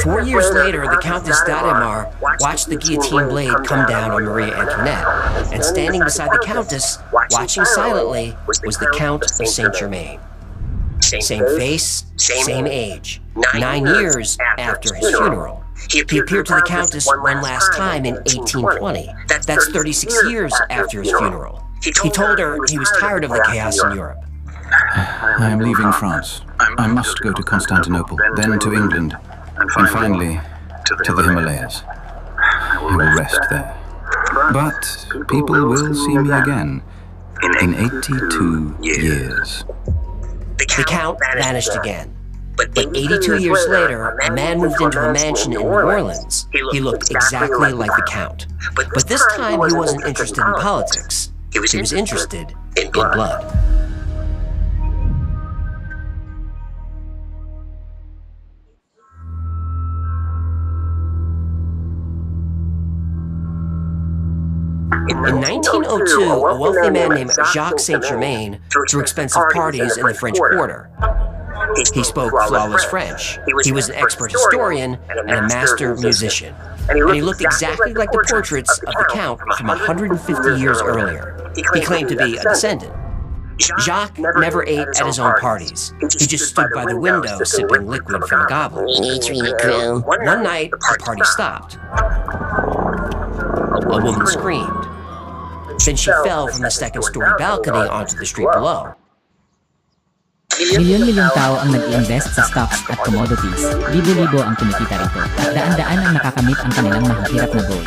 4 years later, the Countess d'Adhémar watched the guillotine blade come down on Marie Antoinette, and standing beside the Countess, watching silently, was the Count of Saint-Germain. Same face, same age. 9 years after his funeral. He appeared to the Countess one last time in 1820. That's 36 years after his funeral. He told her he was tired of the chaos in Europe. I am leaving France. I must go to Constantinople, then to England, and finally to the Himalayas. I will rest there. But people will see me again in 82 years. The Count vanished again. But 82 years later, a man moved into a mansion in New Orleans. He looked exactly like the Count. But this time he wasn't interested in politics. He was interested in blood. In 1902, a wealthy man named Jacques Saint-Germain threw expensive parties in the French Quarter. He spoke flawless French. He was an expert historian and a master musician. And he looked exactly like the portraits of the Count from 150 years earlier. He claimed to be a descendant. Jacques never ate at his own parties. He just stood by the window sipping liquid from a goblet. One night, the party stopped. A woman screamed. Then she fell from the second-story balcony onto the street below. Milyon-milyong tao ang nag-invest sa stocks at commodities. Libo-libo ang kumikita rito at daan-daan ang nakakamit ang kanilang mahihirap na goal.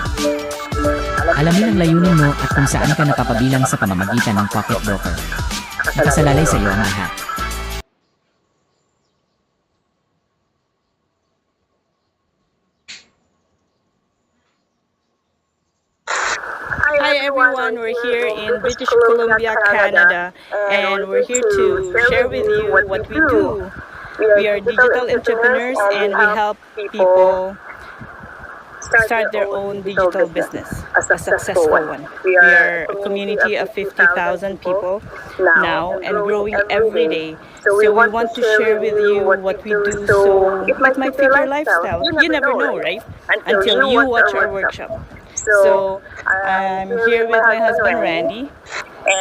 Alamin ang layunin mo at kung saan ka napapabilang sa pamamagitan ng pocketbroker. Nakasalalay sa iyo ang lahat. Hi everyone, we're here in British Columbia, Canada, and we're here to share with you what we do. We are digital entrepreneurs and we help people start their own digital business, a successful one. We are a community of 50,000 people now and growing every day. So we want to share with you what we do so it might fit your lifestyle. You never know, right? Until you watch our workshop. So I'm here with my husband Randy,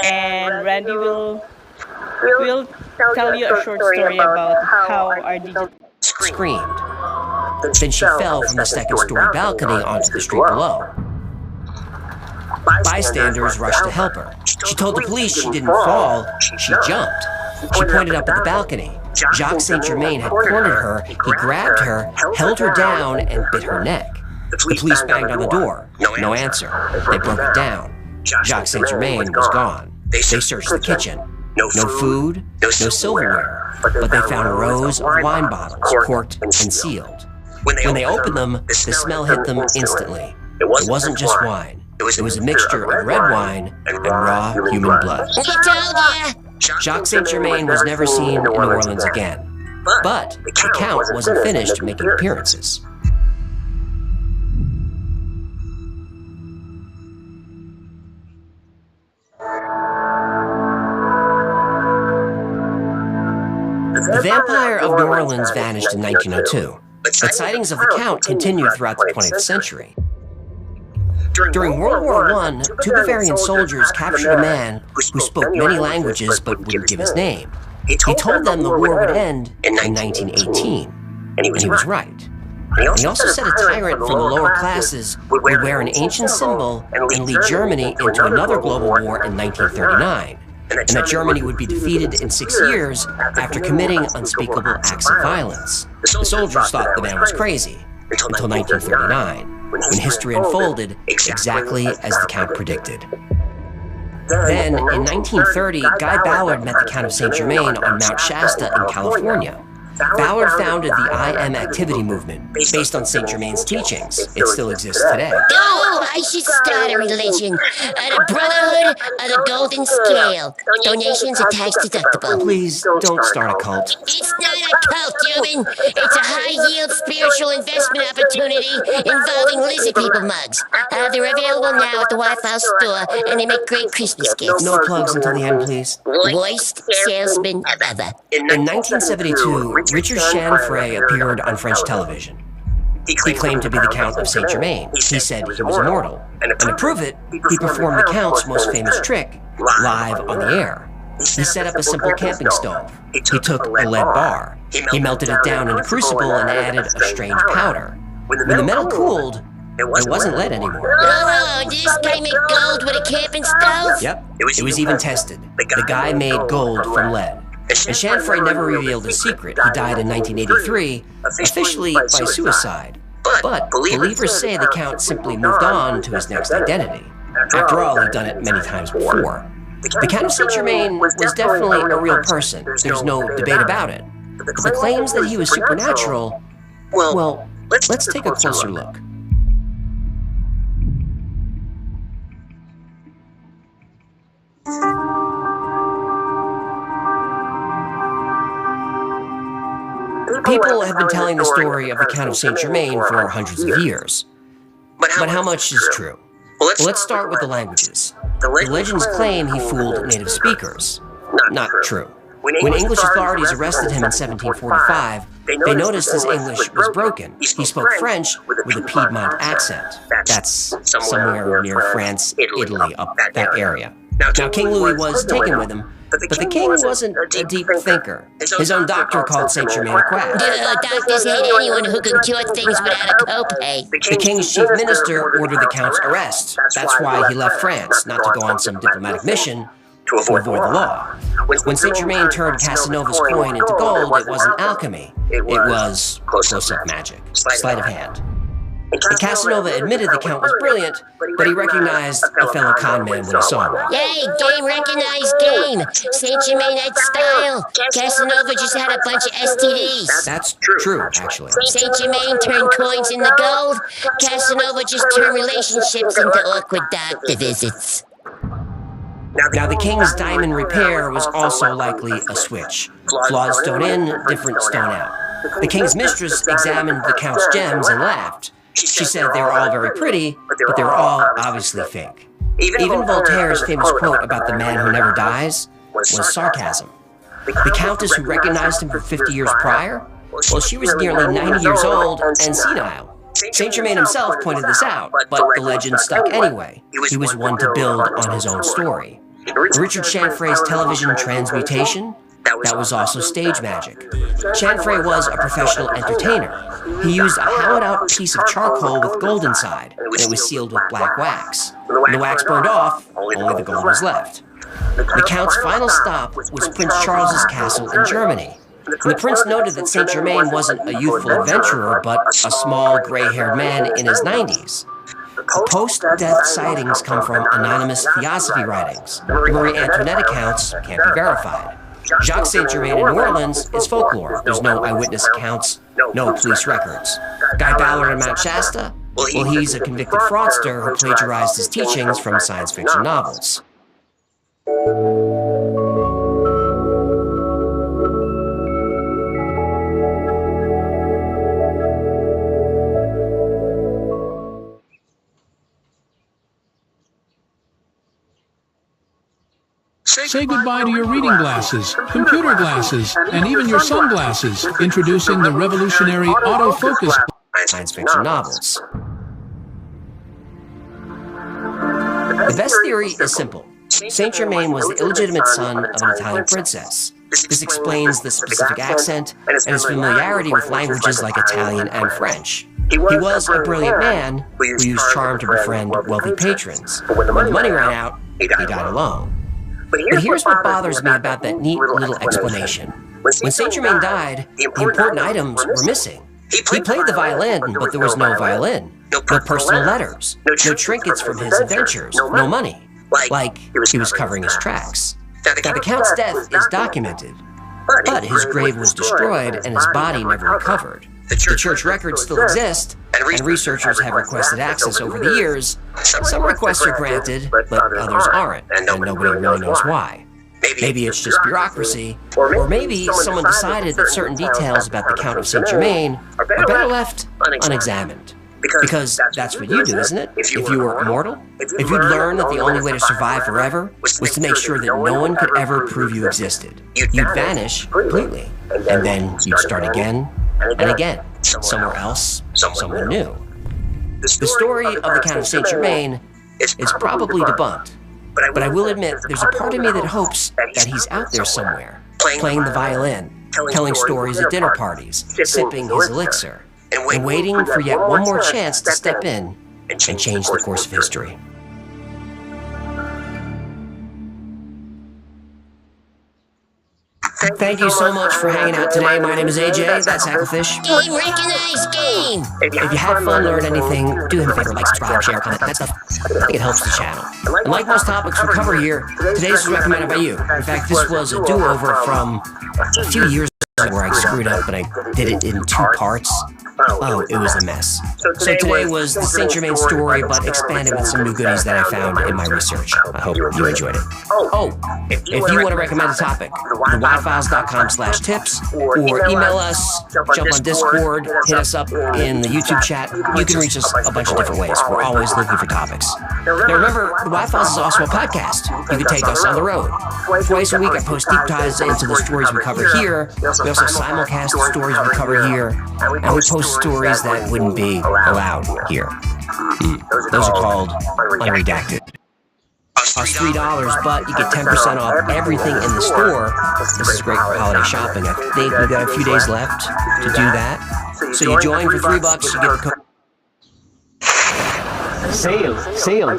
and Randy will tell you a short story about how our digital Screamed. Then she fell from the second-story balcony onto the street below. Bystanders rushed to help her. She told the police she didn't fall, she jumped. She pointed up at the balcony. Jacques Saint-Germain had cornered her, he grabbed her, held her down, and bit her neck. The police banged on the door. No answer. They broke it down. Jacques Saint-Germain was gone. They searched the kitchen. No food, no silverware, but they found rows of wine bottles, corked and sealed. When they opened them, the smell hit them instantly. It wasn't just wine. It was a mixture of red wine and raw human blood. I told ya! Jacques Saint Germain was never seen in New Orleans again. But the Count wasn't finished making appearances. The Vampire of New Orleans vanished in 1902, but sightings of the Count continued throughout the 20th century. During World War I, two Bavarian soldiers captured a man who spoke many languages but wouldn't give his name. He told them the war would end in 1918, and he was right. He also said a tyrant from the lower classes would wear an ancient symbol and lead Germany into another global war in 1939, and that Germany would be defeated in 6 years after committing unspeakable acts of violence. The soldiers thought the man was crazy, until 1939, when history unfolded exactly as the Count predicted. Then, in 1930, Guy Ballard met the Count of Saint Germain on Mount Shasta in California. Ballard founded the I Am Activity movement, based on Saint Germain's teachings. It still exists today. Oh, I should start a religion. The Brotherhood of the Golden Scale. Donations are tax deductible. Please, don't start a cult. It's not a cult, human. It's a high-yield spiritual investment opportunity involving lizard people mugs. They're available now at the White House store, and they make great Christmas gifts. No plugs until the end, please. Worst salesman ever. In 1972, Richard Chanfray appeared on French television. He claimed to be the Count of Saint Germain. He said he was immortal. And to prove it, he performed the Count's most famous trick, live on the air. He set up a simple camping stove. He took a lead bar. He melted it down in a crucible and added a strange powder. When the metal cooled, it wasn't lead anymore. Oh, this guy made gold with a camping stove? Yep, it was even tested. The guy made gold from lead. And Chanfray never revealed his secret. He died in 1983, officially by suicide. But believers say the Count simply moved on to his next identity. After all, he'd done it many times before. The Count of Saint Germain was definitely a real person. There's no debate about it. But the claims that he was supernatural, well, let's take a closer look. People have been telling the story of the Count of Saint Germain for hundreds of years. But how much is true? Well, let's start with the languages. The legends claim he fooled native speakers. Not true. When English authorities arrested him in 1745, they noticed his English was broken. He spoke French with a Piedmont accent. That's somewhere near France, Italy, up that area. Now, King Louis was taken with him, but the king wasn't a deep thinker. His own doctor called Saint Germain a quack. Doctors hate anyone who can cure things without a copay. The king's chief minister ordered the Count's arrest. That's why he left France, not to go on some diplomatic mission to avoid the law. When Saint Germain turned Casanova's coin into gold, it wasn't alchemy. It was close-up magic, sleight of hand. Casanova admitted the Count was brilliant, but he recognized a fellow con man when he saw one. Hey, game recognized game. Saint Germain had style. Casanova just had a bunch of STDs. That's true, actually. Saint Germain turned coins into gold. Casanova just turned relationships into awkward doctor visits. Now, the king's diamond repair was also likely a switch. Flawed stone in, different stone out. The king's mistress examined the Count's gems and laughed. She said they were all very pretty, but they were all obviously fake. Even Voltaire's famous quote about the man who never dies was sarcasm. The countess who recognized him for 50 years prior? Well, she was nearly 90 years old and senile. Saint Germain himself pointed this out, but the legend stuck anyway. He was one to build on his own story. Richard Chanfray's television transmutation? That was also stage magic. Chanfray was a professional entertainer. He used a hollowed-out piece of charcoal with gold inside, and it was sealed with black wax. When the wax burned off, only the gold was left. The Count's final stop was Prince Charles's castle in Germany. And the prince noted that Saint Germain wasn't a youthful adventurer, but a small, gray-haired man in his 90s. Post-death sightings come from anonymous theosophy writings. The Marie Antoinette accounts can't be verified. Jacques Saint Germain in New Orleans is folklore. There's no eyewitness accounts, no police records. Guy Ballard in Mount Shasta? Well, he's a convicted fraudster who plagiarized his teachings from science fiction novels. Say goodbye to your reading glasses, computer glasses, and even your sunglasses. Introducing the revolutionary autofocus science fiction novels. The best theory is simple. Saint Germain was the illegitimate son of an Italian princess. This explains the specific accent and his familiarity with languages like Italian and French. He was a brilliant man who used charm to befriend wealthy patrons. When the money ran out, he died alone. But here's what bothers me about that neat little explanation. When Saint Germain died, the important items were missing. He played the violin, but there was no violin, no personal letters, no trinkets from his adventures, no money. Like he was covering his tracks. Now the Count's death is documented, but his grave was destroyed and his body never recovered. The church records still exist, and researchers have requested access over the years. Some requests are granted, but others aren't, and nobody really knows why. Maybe it's just bureaucracy, or maybe someone decided that certain details about the Count of Saint Germain are better left unexamined. Because that's what you do, isn't it? If you were immortal? If you'd learned that the only way to survive forever was to make sure that no one could ever prove you existed, you'd vanish completely, and then you'd start again and again, somewhere else, someone new. The story of the Count of Saint Germain is probably debunked, but I will admit there's a part of me that hopes that he's out there somewhere, playing the violin, telling stories at dinner parties, sipping his elixir, and waiting for yet one more chance to step in and change the course of history. Thank you so much for hanging out today. My name is AJ, that's Hacklefish. Game recognized game! If you had fun, learned anything, do him a favor, like, subscribe, share, comment, that stuff. I think it helps the channel. And like most topics we cover here, today's was recommended by you. In fact, this was a do-over from a few years ago where I screwed up and I did it in 2 parts. Oh, it was a mess. So today was the Saint Germain story, but expanded with some new goodies that I found in my research. I hope you enjoyed it. Oh, if you want to recommend a topic, thewhyfiles.com/tips, or email us, jump on Discord, hit us up in the YouTube chat. You can reach us a bunch of different ways. We're always looking for topics. Now remember, the Why Files is also a podcast. You can take us on the road. Twice a week I post deep dives into the stories we cover here. We also simulcast the stories we cover here. And we post stories that wouldn't be allowed here. Those are called unredacted. Cost $3, but you get 10% off everything in the store. This is great for holiday shopping. I think we've got a few days left to do that. So you join for $3, you get the code. Sale!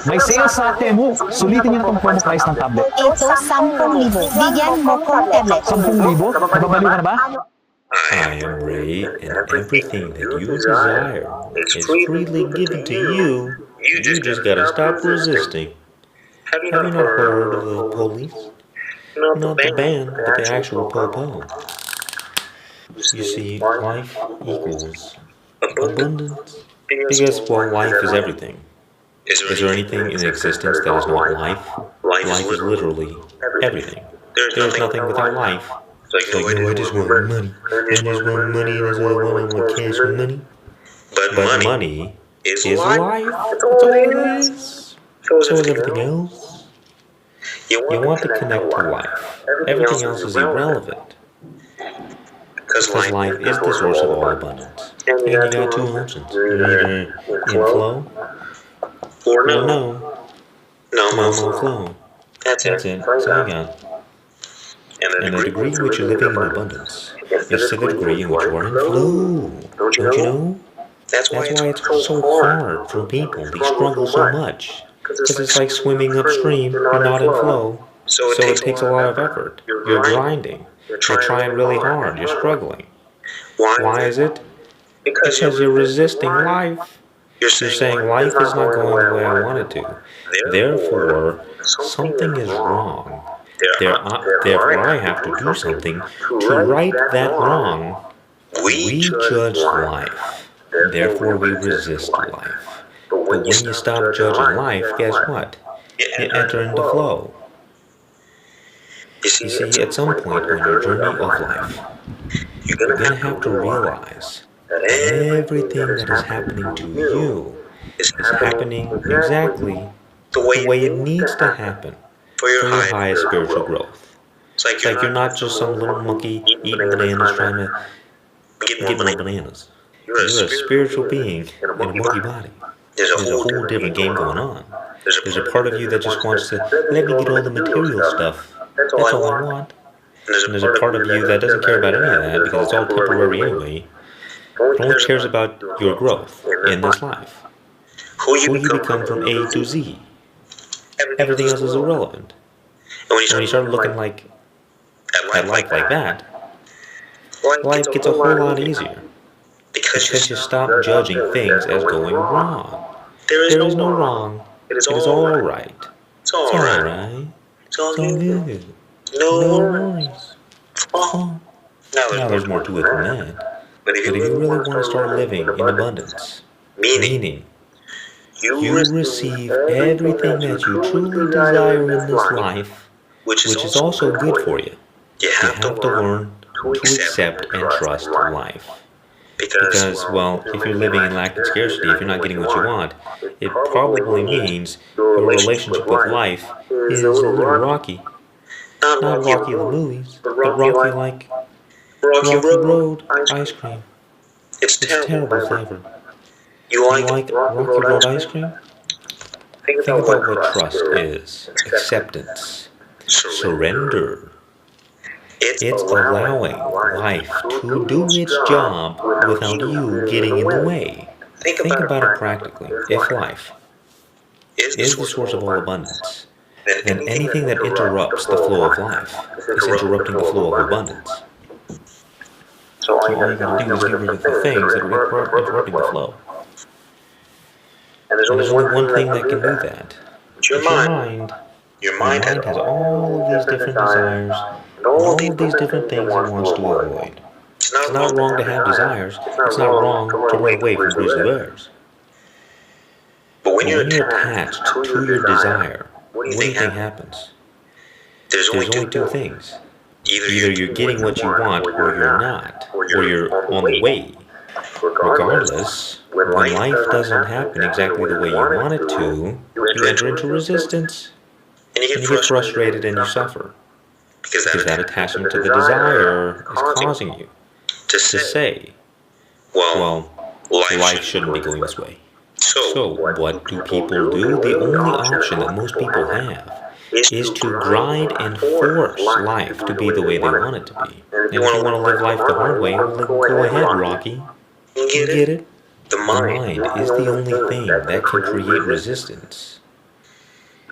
May sale sa Temu. Sulitin yung promo price ng tablet. Ito, 10,000. Bigyan mo kong tablet. 10,000? Nababaliw ka na ba? I am Ray, and everything that you desire is freely given to you. You just gotta stop resisting. Have you not heard of the police? Not the band, but the actual po-po. You see, life equals abundance. Because, well, life is everything. Is there anything in existence that is not life? Life is literally everything. There is nothing without life. So, you know, I just want money. I just want money, and I want cash and money. But money is life. That's all it is. So is everything else. You want to connect to life. Everything else is irrelevant. Because life is the source of all abundance. And you got 2 options. Either inflow or no flow. That's it. So you got. And the degree in which you're living in abundance is to the degree in which you are in flow. Don't you know? That's why it's so hard for people. They struggle so much. Because it's like swimming upstream. You're not in flow. So it takes a lot of effort. You're grinding. You're trying really hard. You're struggling. Why is it? Because you're resisting life. You're saying life is not going the way I want it to. Therefore, something is wrong. Therefore, I have to do something to right that wrong. We judge life. Therefore, we resist life. But when you stop judging life, guess what? You enter into flow. You see, at some point on your journey of life, you're going to have to realize that everything that is happening to you is happening exactly the way it needs to happen for your highest spiritual growth. It's like you're not just some little monkey eating bananas trying to get more bananas. You're a spiritual being in a monkey body. There's a whole different game going on. There's a part of you that just wants to let me get all the material stuff. That's all I want. And there's a part of you that doesn't care about any of that because it's all temporary anyway. It only cares about your growth in this life. Who you become from A to Z. Everything else is irrelevant. And when you start looking at life like that, life gets a whole lot easier. Because you stop judging things as going wrong. There is no wrong. It is all right. It's all right. It's all good. No worries. Oh. Now there's more to it than that. But if you really want to start living in abundance, meaning you receive everything that you truly desire in this life, which is also good for you, you have to learn to accept and trust life. Because, well, if you're living in lack and scarcity, if you're not getting what you want, it probably means your relationship with life is a little rocky. Not Rocky the movies, but rocky like Rocky Road ice cream. It's terrible flavor. You like Rocky Road ice cream? Think about what trust is. Acceptance. Surrender. It's allowing life to do its job without you getting in the way. Think about it practically. If life is the source of all abundance, then anything that interrupts the flow of life is interrupting the flow of abundance. So all you gotta do is get rid of the things that are interrupting the flow. And there's only one thing that can do that. It's your mind. Your mind has all of these different desires, all of these different things it wants to avoid. It's not wrong to have desires. It's not wrong to run away from grizzly bears. But when you're attached to your desire, what do you think happens? There's only two things. Either you're getting what you want or you're not, or you're on the way. Regardless, when life doesn't happen exactly the way you want it to, you enter into resistance. And you get frustrated and you suffer. Because that attachment to the desire is causing you to say, well, life shouldn't be going this way. So, what do people do? The only option that most people have is to grind and force life to be the way they want it to be. And if you want to live life the hard way, well, go ahead, Rocky. You get it? The mind is the only thing that can create resistance.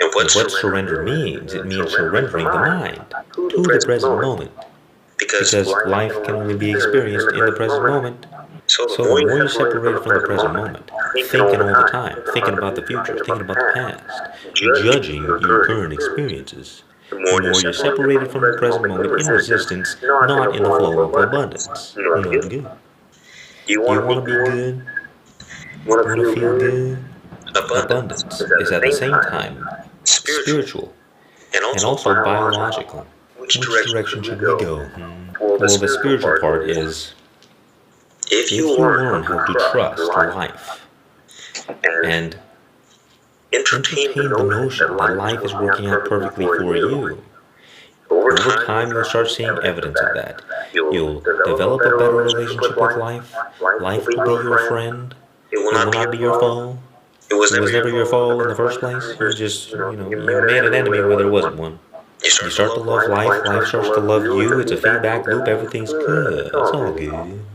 And what surrender means, it means surrendering the mind to the present moment. Because life can only be experienced in the present moment. So the more you're separated from the present moment, thinking all the time, thinking about the future, thinking about the past, judging your current experiences, the more you're separated from the present moment in resistance, not in the flow of abundance. Not good. You want to be good? Want to feel good? Abundance is at the same time spiritual and also biological. Which direction should we go? Well, the spiritual part is, if you learn how to trust life and entertain the notion that life is working out perfectly for you, over time you'll start seeing evidence of that. You'll develop a better relationship with life. Life will be your friend. It will not be your foe. It was never your foe in the first place. You just, you made an enemy where there wasn't one. You start to love life. Life starts to love you. It's a feedback loop. Everything's good. It's all good.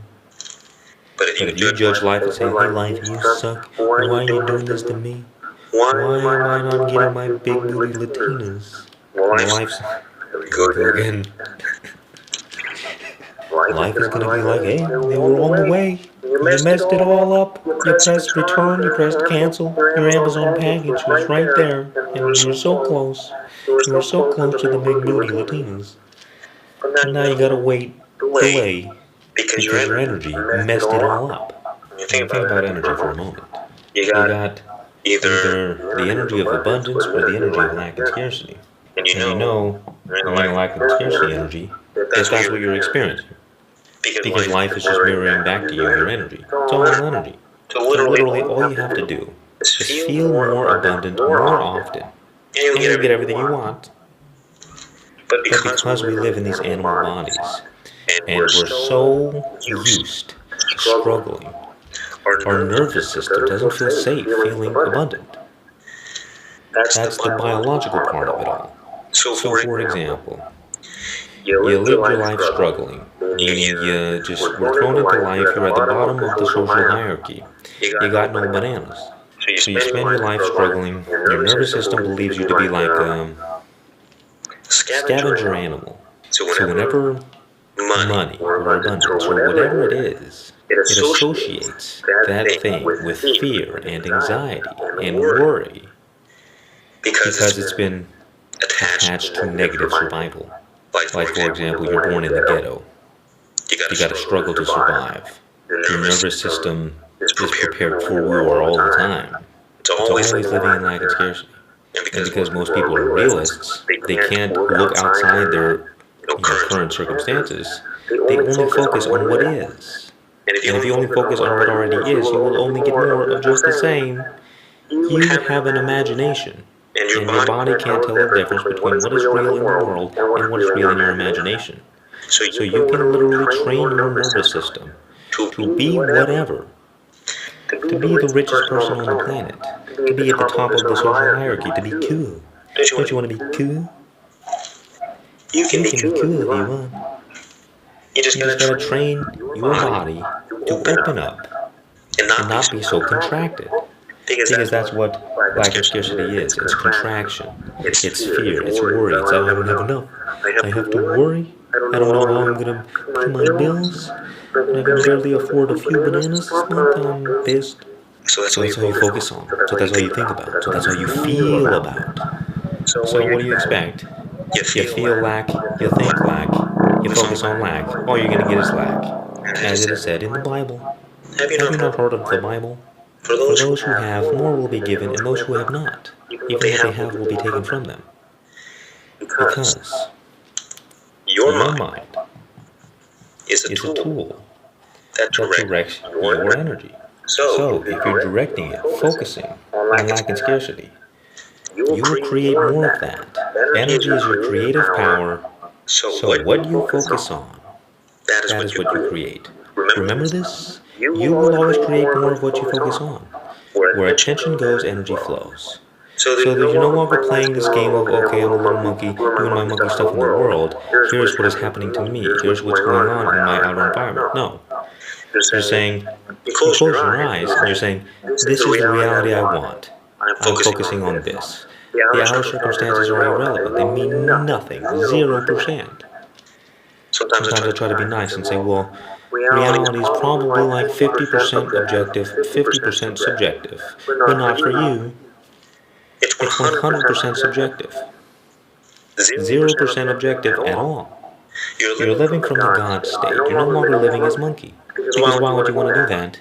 But if you judge life and say, hey life, you suck, why are you doing this to me? Why am I not getting my big booty Latinas? Life's... Go again. Life is gonna be like, hey, they were on the way. You messed it all up. You pressed return, you pressed cancel. Your Amazon package was right there. And you were so close. You were so close to the big booty Latinas. And now you gotta wait, delay. Because your energy messed it all up. Think about energy for a moment. You got either the energy of abundance or the energy of lack and scarcity. And you know, when you lack and scarcity energy, that's what you're experiencing. Because life is just mirroring back to you your energy. It's all energy. So literally all you have to do is feel more abundant more often. And you'll get everything you want. But because we live in these animal bodies, and we're so used to struggling, our nervous system doesn't feel safe feeling abundant. That's the biological part of it all. So for example, you lived your life struggling, meaning you just were thrown into life, you're at the bottom of the social hierarchy. You got no bananas. So you spend your life struggling, your nervous system believes you to be like a scavenger animal. So whenever money or abundance or whatever it is, it associates that thing with fear and anxiety and worry because it's been attached to negative survival. Like for example, you're born in the ghetto. You gotta struggle to survive. Your nervous system is prepared for war all the time. It's always living in lack and scarcity. And because most people are realists, they can't look outside their current circumstances. They only focus on what is. And if you only focus on what already is, you will only get more of just the same. You have an imagination, and your body can't tell the difference between what is real in the world and what is real in your imagination. So you can literally train your nervous system to be whatever. To be the richest person on the planet. To be at the top of the social hierarchy. To be cool. Don't you want to be cool? You can be cool if you want. You just gotta train your body to open up and not be so contracted. Because that's what lack of scarcity is. It's contraction. It's fear. It's worry. It's I don't have enough. I have to worry. I don't know how I'm gonna pay my bills. I can barely afford a few bananas this month. I'm pissed. So that's all you focus on. So that's all you think about. So that's all you feel about. So what do you expect? You feel lack. You think lack. You focus on lack. All you're gonna get is lack. As it is said in the Bible. Have you not heard of the Bible? For those who have, more will be given, and those who have not, even what they have will be taken from them. Because your mind is a tool that directs your energy. So, if you're directing it, focusing on lack and scarcity, you will create more of that. Energy is your creative power, so what you focus on, that is what you create. Remember this? You will always create more of what you focus on. Where attention goes, energy flows. So that you're no longer playing this game of, okay, I'm a little monkey, doing my monkey stuff in the world, here's what is happening to me, here's what's going on in my outer environment. No. You're saying, you close your eyes, and you're saying, this is the reality I want. I'm focusing on this. The outer circumstances are irrelevant. They mean nothing. 0%. Sometimes I try to be nice and say, well, reality is probably like 50% objective, 50% subjective. But not for you. It's 100% subjective. 0% objective at all. You're living from the God state. You're no longer living as monkey. Because why would you want to do that?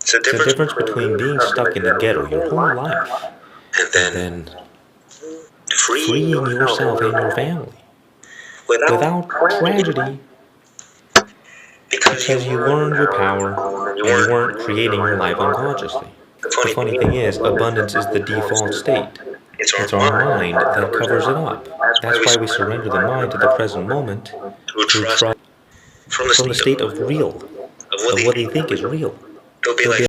It's the difference between being stuck in the ghetto your whole life and then freeing yourself and your family without tragedy because you learned your power and you weren't creating your life unconsciously. The funny thing is, abundance is the default state. It's our mind that covers it up. That's why we surrender the mind to the present moment to trust from the state of real, of what they think is real. They'll be like,